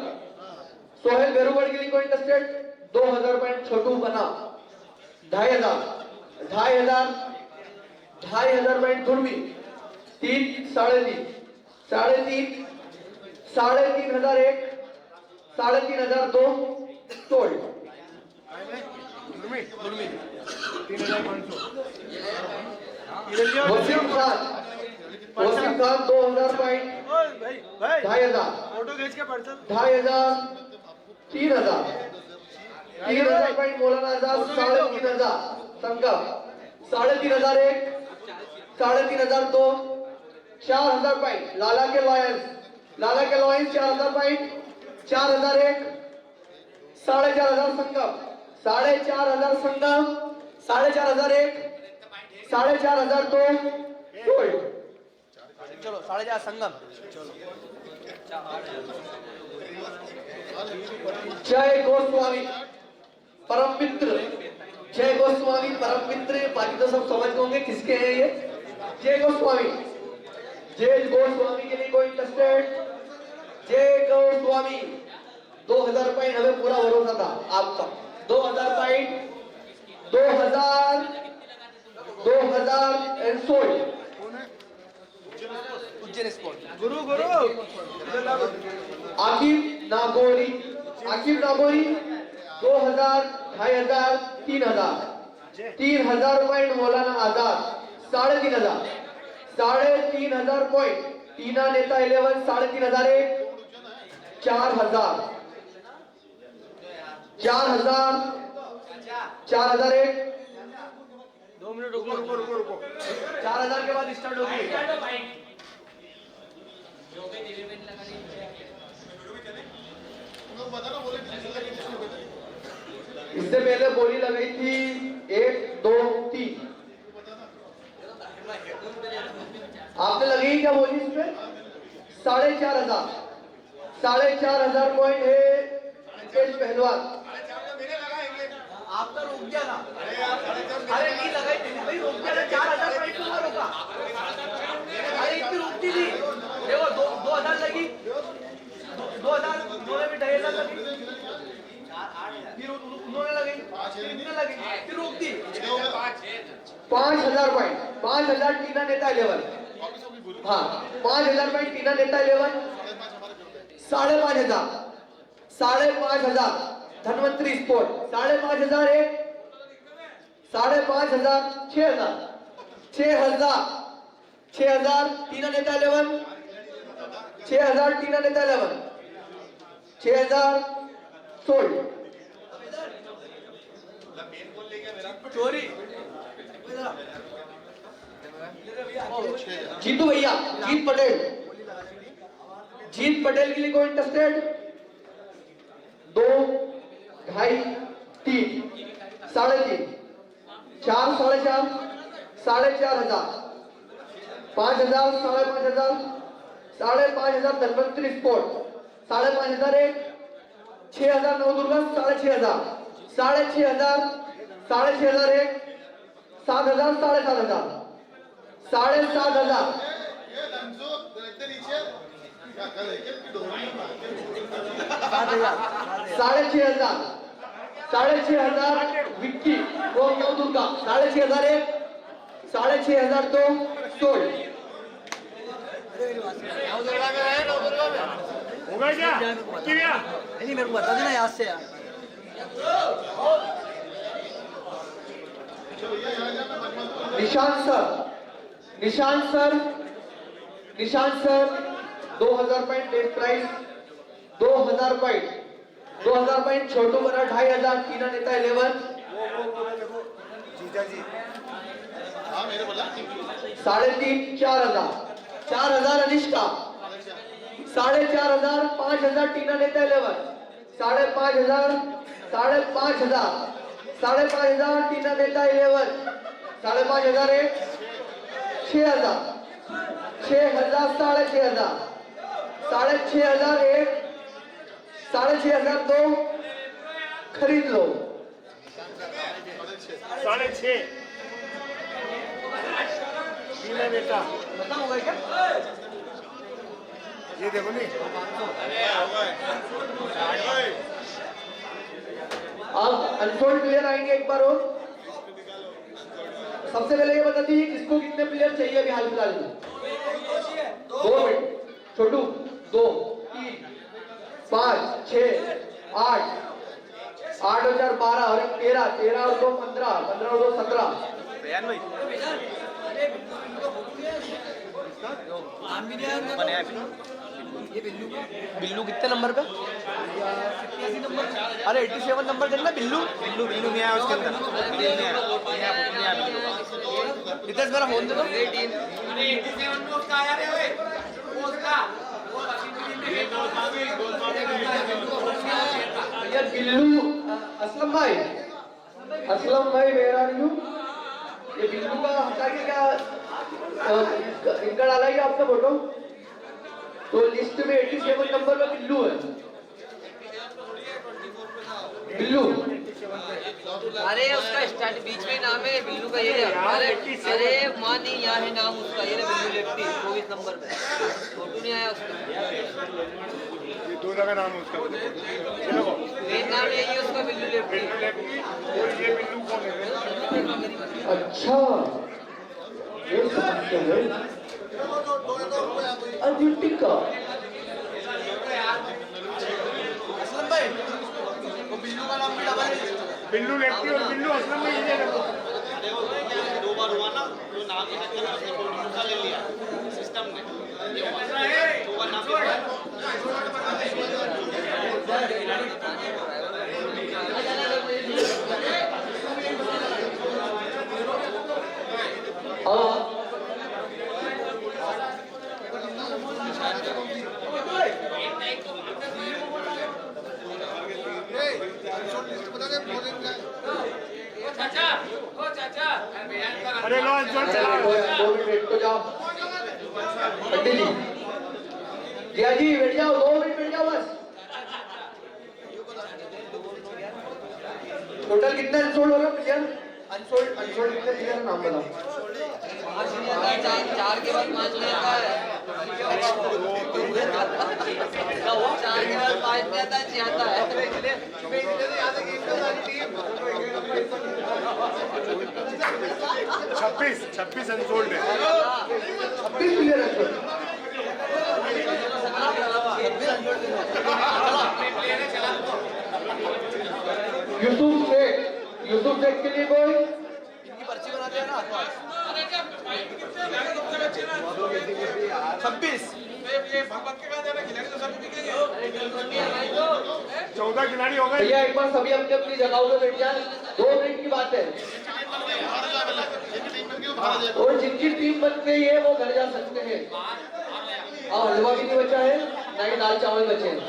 सोहेल भेरुगढ़ के लिए कोई इंटरेस्टेड? 2000 पॉइंट, छोटू बना 2500, 2500, 2500 पॉइंट. दुर्मी 3, 3.5, 3.5, 3,501, 3,502, sold. Wasim Khan, Wasim Khan 2000 point, 2500, photo खींच के पर्सन 2500, 3000, 3000 पॉइंट. मौलाना आजाद 3,500, संगम 3,501, 3,502, 4,000 पॉइंट. लाला के लॉयंस, लाला के लॉयंस 4,000 पॉइंट, 4,001, 4,500 संगम, 4,500 संगम, 4,501, 4,502, सोल्ड. चलो 4,500 संगम. जय गोस्वामी परम मित्र, जय गोस्वामी परम मित्र. बाकी तो सब समझ होंगे किसके हैं ये. जय गोस्वामी, जय गोस्वामी के लिए कोई इंटरेस्टेड? जय गोस्वामी 2000 पॉइंट. हमें पूरा भरोसा था आपका. 2000 point, 2000 and sold. Ujjain sport. Guru Aqib Nagori, Aqib Nagori 2000, 2500, 3,000 point. Maulana Azad 3,500, 3,500 point. टीना नेता 11 3,501 4,000 4,001 2 मिनट रुको 4,000 के बाद स्टार्ट होगी। इससे पहले बोली लगाई थी 1 2 3। आपने लगाई क्या बोली इसमें? 4,500 4,500 पॉइंट है हितेश पहलवान। आपका रुक गया ना? अरे नहीं लगाई थी भाई, रुक गया ना। 4,000 पॉइंट क्यों रुका? अरे इतनी रुकती थी। देखो 2,000 लगी, 2,000 उन्होंने भी 2,500 लगी, फिर उन्होंने लगी, फिर इतने लगी, फिर रुक दी। 5,000 पॉइंट। 5,000 टीना नेता 11। हाँ 5,000 पॉइंट टीना नेता 11। 5,500 5,500 धनवंतरी स्पोर्ट 5,500 1 5,500 6,000 6,000 टीना नेता 11। 6,000 टीना नेता 11। 6,000 सोल्ड। चोरी। जीतू भैया, जीत पटेल के लिए कोई इंटरेस्टेड? 2 2.5 3 3.5 4 4.5 4,500 5,000 5,500 5,500 धनवंतरी स्पोर्ट 5,500 1 6,000 नवदुर्गा 6,500 6,500 6,500 1 7,000 7,500 7,500 ये लंजो देखते नीचे क्या कर रहे हैं? 6,500 6,500 विक्की वो नवदुर्गा 6,500 1 6,500 2 सोल्ड। होगा क्या? नहीं मेरे को बता देना याद से यार। Nishant sir 2,000 point best price 2,000 point छोटू बना 2,500 टीना नेता 11। जीजा जी हाँ मैंने बोला 3,500 4,000 अनिष्का 4,500 5,000 टीना नेता 11। 5,500 टीना नेता 11। 5,500 1 6,000 6,000 6,500 6,500 1 6,500 2 खरीद लो। 6.5 टीना नेता खत्म हो गया क्या? ये देखो नहीं। आप अनफोल्ड प्लेयर आएंगे एक बार और। सबसे पहले ये बता दीजिए किसको कितने प्लेयर चाहिए अभी हाल फिलहाल में? 2 मिनट छोटू 2 3 5 6 8 8 और 4 12 और 13 13 और 2 15 15 और 2 17। ये बिल्लू कितने नंबर पे? 87 नंबर। अरे 87 नंबर देखना बिल्लू नहीं आया उसके अंदर। रितेश मेरा फोन दे दो। ये बिल्लू असलम भाई मेरा नहीं हूँ। ये बिल्लू का हटा के क्या इनका डाला है आपका फोटो? तो लिस्ट में 87 नंबर पे बिल्लू है। बिल्लू अरे उसका स्टार्ट बीच में नाम है बिल्लू का ये अरे माँ नहीं यहाँ है नाम उसका ये बिल्लू लेफ्टी 24 नंबर पे फोटो नहीं आया उसका। ये दो जगह नाम है उसका मेन नाम यही है उसका बिल्लू लेफ्टी। ये बिल्लू कौन है? अच्छा ये समझते हैं अजीटिका असलम भाई वो बिल्लू का नाम भी डबल है। बिल्लू लेफ्टी और बिल्लू असलम में ये बार हुआ ना तो नाम के चक्कर में उसने दूसरा ले लिया सिस्टम ने ये हुआ तो वो नाम अरे लो अंशुल चला 2 मिनट तो जाओ पंडित जी जिया जी बैठ जाओ 2 मिनट बैठ जाओ बस टोटल कितने अनसोल्ड हो रहे प्लेयर अनसोल्ड कितने प्लेयर नाम बताओ 4 के बाद 5 नहीं आता है 4 के बाद 5 नहीं आता है 6 आता है 26 अनसोल्ड है 26 प्लेयर अनसोल्ड यूसुफ शेख के लिए कोई इनकी पर्ची बनाते हैं ना 26 14 खिलाड़ी हो गए भैया एक बार सभी अपनी अपनी जगहों पे बैठ जाए 2 मिनट की बात है और जिनकी टीम बन गई है वो घर जा सकते हैं और हलवा भी नहीं बचा है ना ही दाल चावल बचे हैं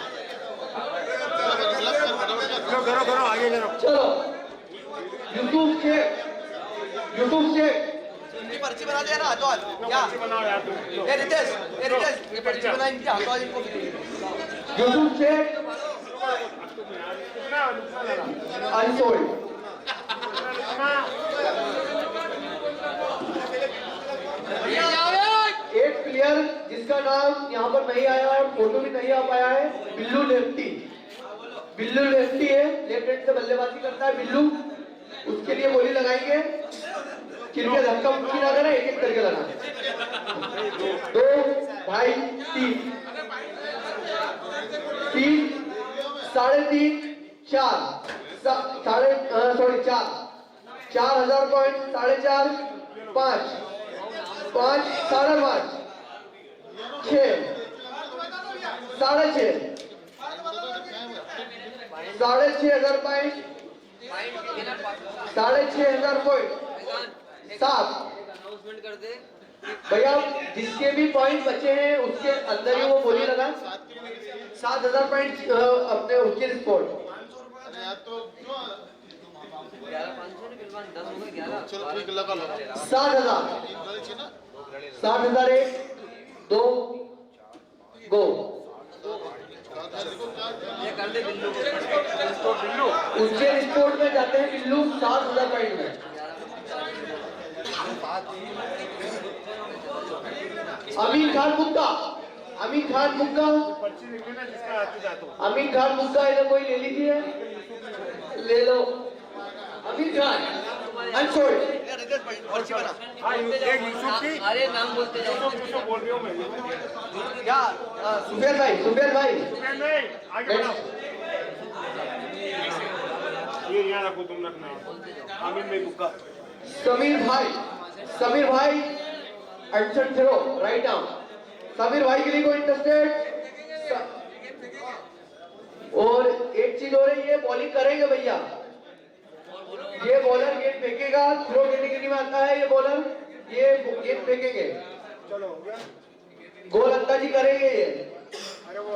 करो आगे करो चलो यूसुफ शेख इनकी पर्ची बना दिया ना हाथों क्या बनाओ यार तुम ये रितेश ये पर्ची बना इनकी हाथों इनको यूसुफ शेख अनसोल्ड एक प्लेयर जिसका नाम यहाँ पर नहीं आया और फोटो भी नहीं आ पाया है बिल्लू लेफ्टी है लेफ्ट हैंड से बल्लेबाजी करता है बिल्लू उसके लिए बोली लगाएंगे कृपया धक्का मुक्की ना करें एक करके लगाना 2 ढाई 3 3 4 4,000 पॉइंट 4.5 5 5.5 6 6.5 6,500 पॉइंट 6,500 पॉइंट 7 अनाउंसमेंट कर दे भैया जिसके भी पॉइंट बचे हैं उसके अंदर ही वो बोली लगा 7,000 पॉइंट अपने उसके स्पोर्ट 7,000 1 2 गो ये कर दे बिल्लू उसके स्पोर्ट में जाते हैं बिल्लू 7,000 पॉइंट में अमीन खान मुक्का अमीन खान मुक्का इधर कोई ले लीजिए ले लो अमीन खान अनसोल्ड पर्ची बना एक यूसुफ की अरे नाम बोलते जाओ बोल रही हूँ मैं क्या सुफियान भाई नहीं आगे बढ़ाओ ये यहाँ रखो तुम रखना आमिर में बुक्का समीर भाई अड़सठ थ्रो राइट आर्म समीर भाई के लिए कोई इंटरेस्टेड और एक चीज हो रही है बॉलिंग करेंगे भैया ये बॉलर गेंद फेंकेगा थ्रो कैटेगरी में आता है ये बॉलर ये गेंद फेंकेंगे चलो गोल अंदाजी करेंगे ये अरे वो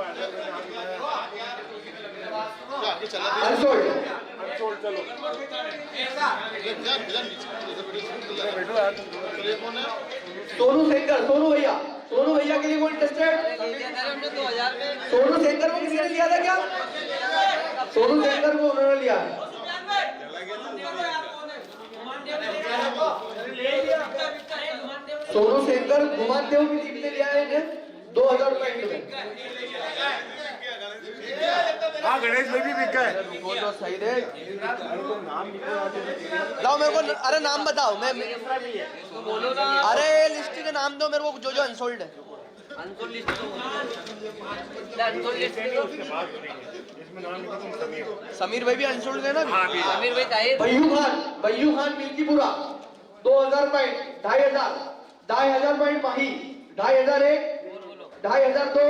अनसोल्ड अनसोल्ड चलो सोनू भैया के लिए कोई इंटरेस्टेड हमने 2000 में सोनू सेंगर को किसी ने लिया था क्या सोनू सेंगर को उन्होंने लिया सोनू सेंगर गुमान देव की टीम ने लिया है इन्हें 2,000 पॉइंट में हाँ गणेश भाई भी बिक गए वो तो सही रे लाओ मेरे को अरे नाम बताओ मैं बोलो ना अरे लिस्ट के नाम दो मेरे को जो अनसोल्ड है अनसोल्ड लिस्ट अनसोल्ड लिस्ट इसमें नाम लिखो तुम समीर समीर भाई भी अनसोल्ड है ना हाँ भी आमिर भाई ताहिर बय्यू खान मिल्कीपुरा 2000 पॉइंट 2500 2500 पॉइंट माही 2501 2502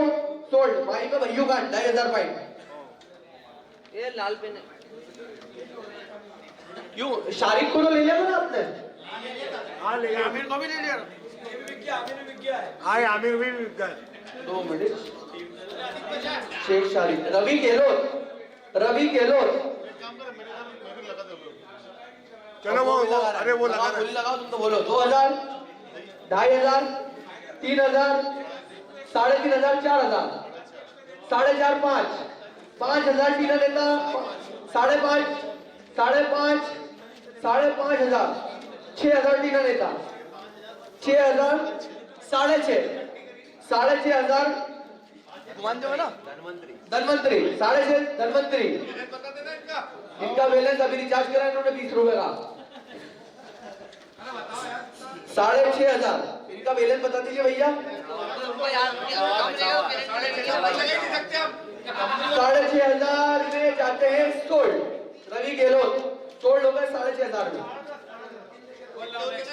सोल्ड माही में भैयू खान 2500 पॉइंट ये लाल पेन है क्यों शारिक को तो ले लिया था ना आपने हाँ ले आमिर को भी ले लिया हाँ आमिर भी बिक गए 2 मिनट शेख शारिक रवि गहलोत चलो वो अरे वो लगा बोली लगाओ तुम तो बोलो 2000 2500 3000 3500 4000 4.5 5000 टीना लेता 5.5 5.5 5,500 6,000 टीना लेता 6,000 6,500 मान दो ना धनवंतरी 6.5 धनवंतरी इनका बैलेंस अभी रिचार्ज करा इन्होंने 20 रुपए का 6,500 इनका बैलेंस बता दीजिए भैया उनको यार कम लेगा मेरे को 6,500 में जाते हैं सोल्ड रवि गहलोत सोल्ड हो गए 6,500 में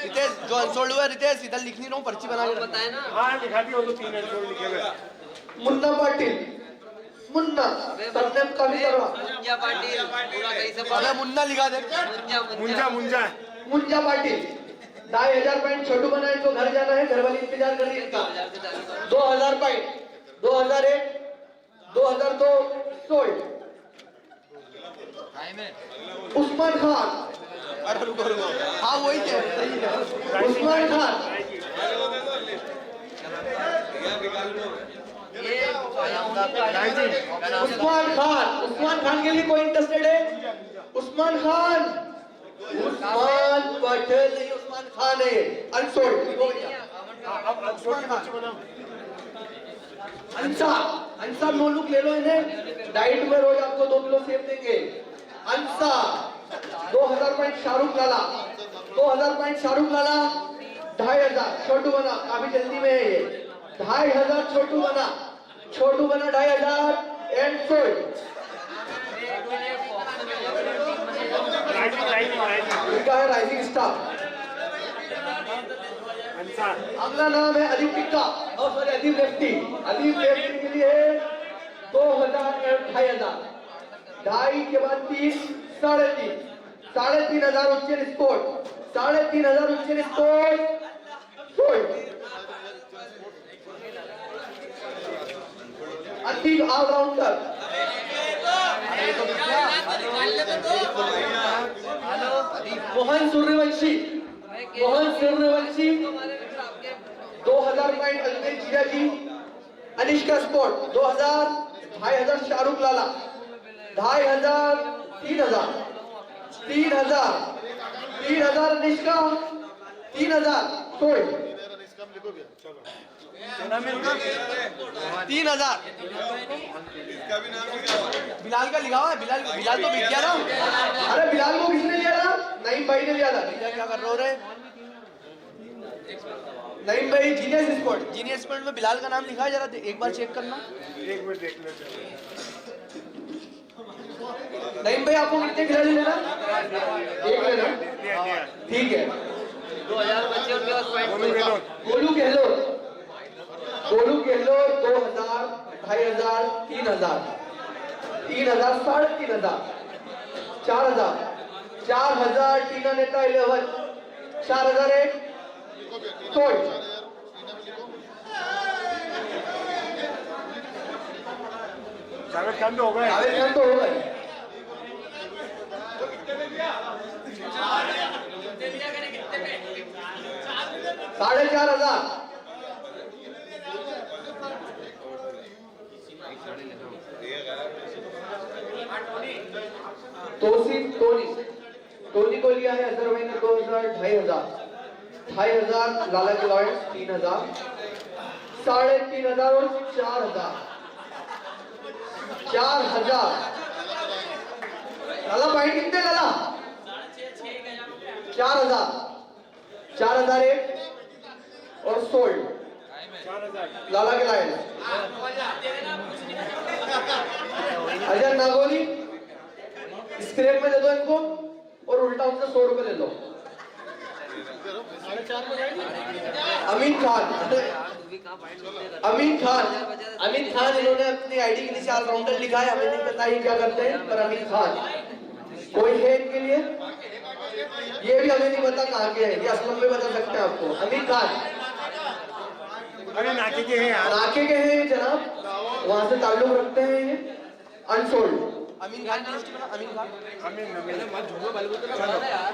रितेश जो अनसोल्ड हुआ रितेश इधर लिख नहीं रहा हूँ पर्ची बना के रख। बताए ना हाँ लिखा दी वो तो 3 एपिसोड लिखे हुए मुन्ना पाटिल मुन्ना सरनेम काफी तगड़ा मुंजा पाटिल पूरा कहीं से अबे मुन्ना लिखा दे मुंजा मुंजा मुंजा पाटिल 2,500 पॉइंट छोटू बना इनको घर जाना है घर वाली इंतजार कर रही है इनका 2,000 पॉइंट 2001 2002 सोल्ड उस्मान खान अरे रुको रुको हाँ वही है सही है उस्मान खान उस्मान खान के लिए कोई इंटरेस्टेड है उस्मान पटेल नहीं उस्मान खान है अनसोल्ड अंसा नोलुक ले लो इन्हें डाइट में रोज आपको 2 किलो सेब देंगे अंसा 2,000 पॉइंट शाहरुख लाला 2,000 पॉइंट शाहरुख लाला 2,500 छोटू बना काफी जल्दी में है ये 2,500 छोटू बना 2,500 एंड सोल्ड इनका है राइजिंग स्टार अगला नाम है अदीप टिक्का और सॉरी अदीप लेफ्टी के लिए 2,000 2,500 2.5 के बाद 3 3.5 3,500 उच्चेर स्पोर्ट 3,500 उच्चेर sport sold Adeep all rounder Mohan Suryavanshi 2,000 point Alpesh Jija ji Anishka sport 2,000 2,500 Shahrukh Lala 2,500 3,000 Anishka 3,000 sold 3,000 Bilal का लिखा हुआ है बिलाल तो बिक गया ना अरे बिलाल को किसने लिया था नईम भाई ने लिया था भैया क्या कर रहे हो नईम भाई जीनियस स्पोर्ट जीनियर स्पोर्ट में बिलाल का नाम लिखा है जरा एक बार चेक करना एक मिनट देख लेते नईम भाई आपको कितने खिलाड़ी लेना एक लेना ठीक है 2,000 बच्चे उनके पास पॉइंट गोलू गहलोत 2,000 2,500 3,000 3,000 3,500 4,000 टीना नेता 11 4,001 सोल्ड जावेद खान तो हो गए जावेद खान तो हो गए 4,500 टोनी को लिया है अजहर भाई ने 2,000 2,500 लाला के लॉयर्स 3,000 3,500 और 4,000 लाला पॉइंट कितने लाला 4,000 एक और सोल्ड लाला के लायन अजय नागोली स्क्रैप में दे दो इनको और उल्टा उनसे 100 रुपए ले लो अमीन खान, तू भी कहाँ पॉइंट ढूंढते रहता है? अमीन खान इन्होंने अपनी आईडी के नीचे ऑलराउंडर लिखा है, हमें नहीं पता ये क्या करते हैं, पर अमीन खान कोई है इनके लिए, ये भी हमें नहीं पता कहाँ के हैं, ये असलम में बता सकते हैं आपको। अमीन खान अरे नाके के हैं यार। नाके के हैं ये जनाब, वहां से ताल्लुक रखते हैं ये, अनसोल्ड। अमीन खान की लिस्ट में ना, अमीन खान चलो यार।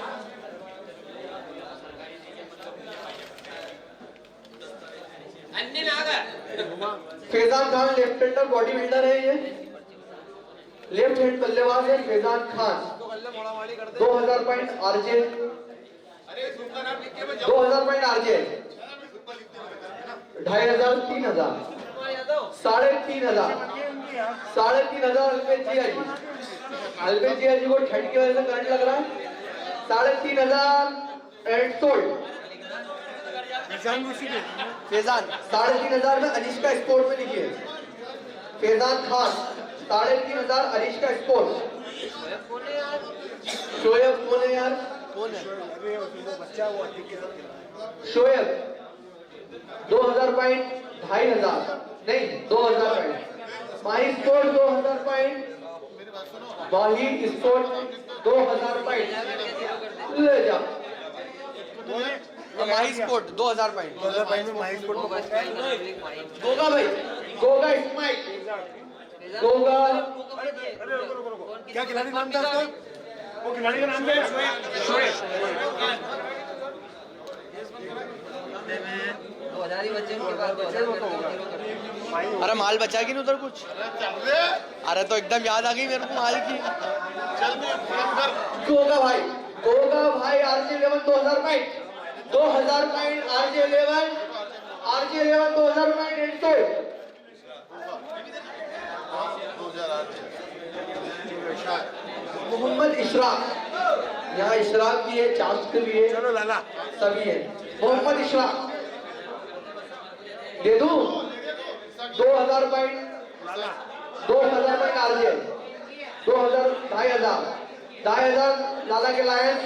Faizan Khan left hander bodybuilder है ये, लेफ्ट हैंड बल्लेबाज है Faizan Khan. 2000 point RJ, 2000 point RJ, 2500, 3000, 3500, 3500 Alpesh Jiya ji को ठंड की वजह से करंट लग रहा है। 3500 एंड सोल्ड फैजान। 3500 में अनिष्का स्पोर्ट में लिखिए फैजान खान, 3500 अनिष्का स्पोर्ट। शोएब कौन है यार, कौन है शोएब? 2000 पॉइंट, 2500 नहीं 2000 point. Mahi sport 2000 point, Mahi sport 2000 point ले जा। माही स्पोर्ट 2000 पॉइंट, 2000 पॉइंट में माही स्पोर्ट गोगा भाई, गोगा इस्माइल, गोगा क्या खिलाड़ी नाम था उसका? वो खिलाड़ी का नाम क्या है? दो हजार ही बच्चे उनके पास, 2000। अरे माल बचा कि नहीं उधर कुछ? अरे तो एकदम याद आ गई मेरे को माल की। गोगा भाई RJ 11 2000 point, 2000 point RJ 11, RJ 11 2000 point and Mohammad Ishraq, यहाँ इशराक भी है, चास्ट भी है, चलो लाला सभी है। मोहम्मद इशराक दे दूं 2000 पॉइंट, 2000 पॉइंट आरजे, 2000, 2500 लाला के लायंस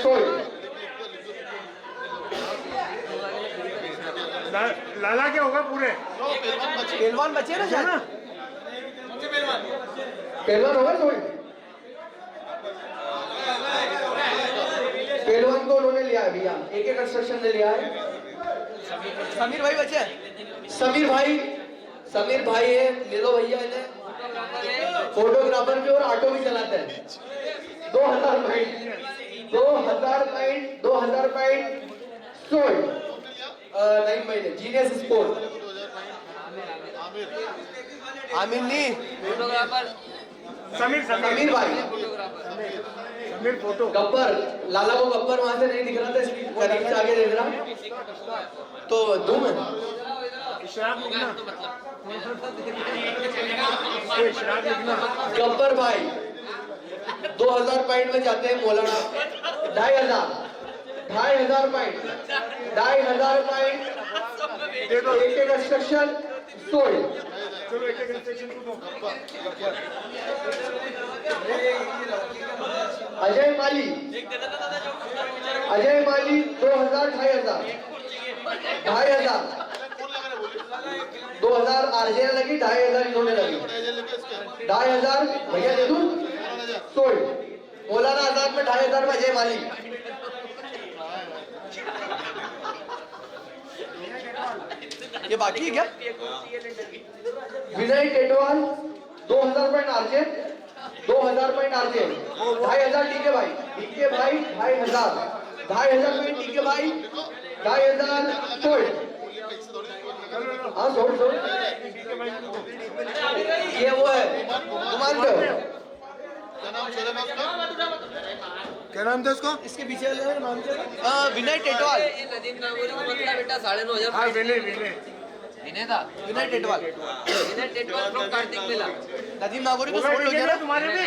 सोल्ड। लाला क्या होगा पूरे? पहलवान बचे ना शायद, पहलवान होगा सोल्ड। पहलवान को उन्होंने लिया है भैया, एक कंस्ट्रक्शन ने लिया है। समीर भाई बचे, समीर भाई है, ले लो भैया इन्हें। फोटोग्राफर भी और ऑटो भी चलाते हैं। 2000 पॉइंट, 2000 पॉइंट सोल्ड। नहीं महीने जीनियस स्पोर्ट। आमिर नहीं, फोटोग्राफर समीर भाई, समीर फोटो गब्बर, लाला को गब्बर वहां से नहीं दिख रहा था इसलिए करीब से आगे देख रहा, तो दूं मैं। इशराक लिखना, इशराक लिखना। गब्बर भाई 2000 पॉइंट में जाते हैं मौलाना। 2500 पॉइंट, 2500 पॉइंट दे दो। एक कंस्ट्रक्शन सोल्ड। चलो एक इंस्ट्रक्शन को दो। अजय माली 2000, 2500, 2000 आरजे लगी, 2500 इन्होंने लगी। 2500 भैया दे दूं सोल्ड। मौलाना आजाद में 2500 में अजय माली। ये बाकी है क्या? Vinay Tetwal 2000 point RJ, 2000 point RJ, 2500 DK भाई 2500, 2500 पॉइंट डीके भाई, 2500 सोल्ड। हाँ सोल्ड। ये वो है गुमान दो। क्या नाम था उसका? इसके पीछे वाले नाम क्या? विनय टेटवाल। ये नदीम नागोरी को मतलब बेटा 9500। हाँ विनय विनय था, विनय टेटवाल फ्रॉम कार्तिक मेला। नदीम नागौरी को सोल्ड हो गया ना तुम्हारे भी?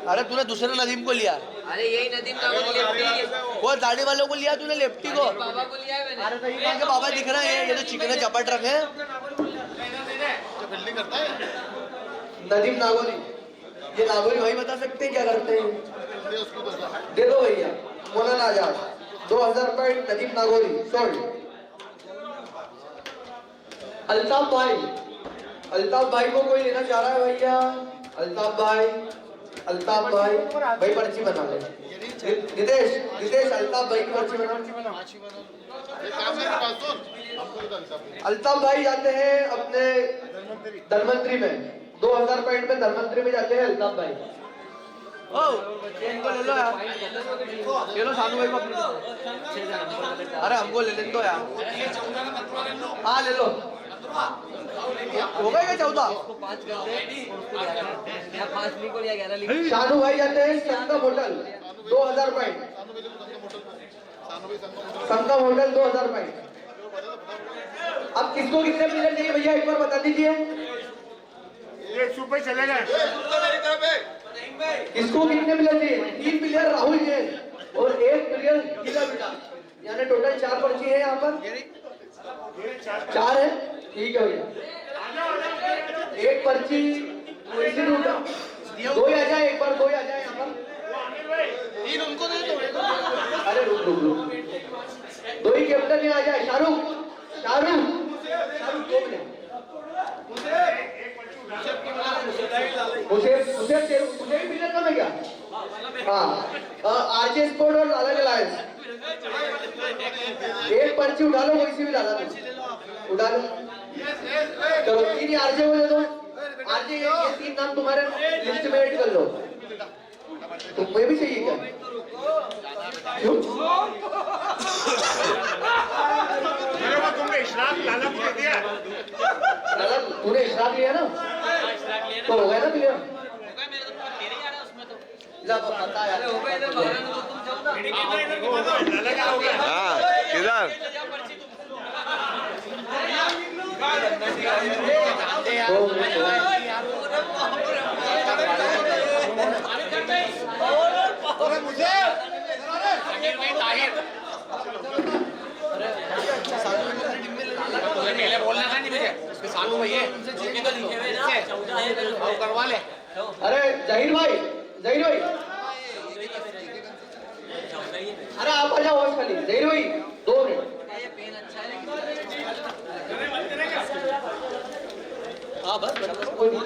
अरे तूने दूसरे नदीम को लिया, अरे यही नदीम नागोरी लेफ्टी, वो दाढ़ी वालों को लिया तूने, लेफ्टी को। बाबा को लिया है मैंने। अरे तो ये बाबा दिख रहे हैं, ये तो चिकने चपट रखे हैं। नदीम नागौरी, ये नागौरी भाई बता सकते हैं क्या करते हैं? दे दो भैया। Maulana Azad 2000 point Nadeem Nagori sold. अल्ताफ भाई को कोई लेना चाह रहा है भैया? अल्ताफ भाई भाई पर्ची बना ले। नितेश अल्ताफ भाई की पर्ची बना। अल्ताफ भाई जाते हैं अपने धनवंतरी में 2000 पॉइंट में धनवंतरी में जाते हैं अल्ताफ भाई। ओ इनको ले लो यार, ले लो सानू भाई को अपने। अरे हमको ले लेने दो यार। हाँ ले लो। हो गए क्या 14? उसको 5 कर दे, उसको 11 या 5 लिख और या 11 लिख। शानू भाई जाते हैं संगम होटल 2000 पॉइंट। संगम होटल 2000 पॉइंट। अब किसको कितने प्लेयर चाहिए भैया एक बार बता दीजिए। किसको कितने प्लेयर चाहिए? 3 प्लेयर राहुल जैन और 1 प्लेयर गीता बेटा, यानी टोटल 4 पर्ची है यहाँ पर। 4 है, ठीक है भैया। 1 पर्ची दो ही आ जाए, एक बार 2 ही आ जाए यहाँ पर। 3 उनको दे दो। अरे रुक 2 ही कैप्टन में आ जाए। शाहरुख 2 मिनट। मुझे मिलने कम है क्या? हाँ आरजे स्पोर्ट और अलग अलायंस 1 पर्ची उठा लो, कोई सी भी डाला उठा लो। चलो 3 आरजे को दे दो। आरजे ये 3 नाम तुम्हारे लिस्ट में ऐड कर लो। तुम्हें भी चाहिए क्या? क्यों? तुमने इशराक लाला को दिया। लाला तूने इशराक लिया ना? तो हो गया ना क्लियर? पता यार हो गए इधर 12 तो तुम जाओ ना। हाँ किधर? पहले बोलना था नहीं मुझे, इसके सानू भाई है, उनसे तो लिखे हुए ना, आओ करवा ले। अरे जहीर भाई अरे आप आ जाओ होश खाली। जहीर भाई 2 मिनट। ये पेन अच्छा है लेकिन हाँ बस कोई नहीं।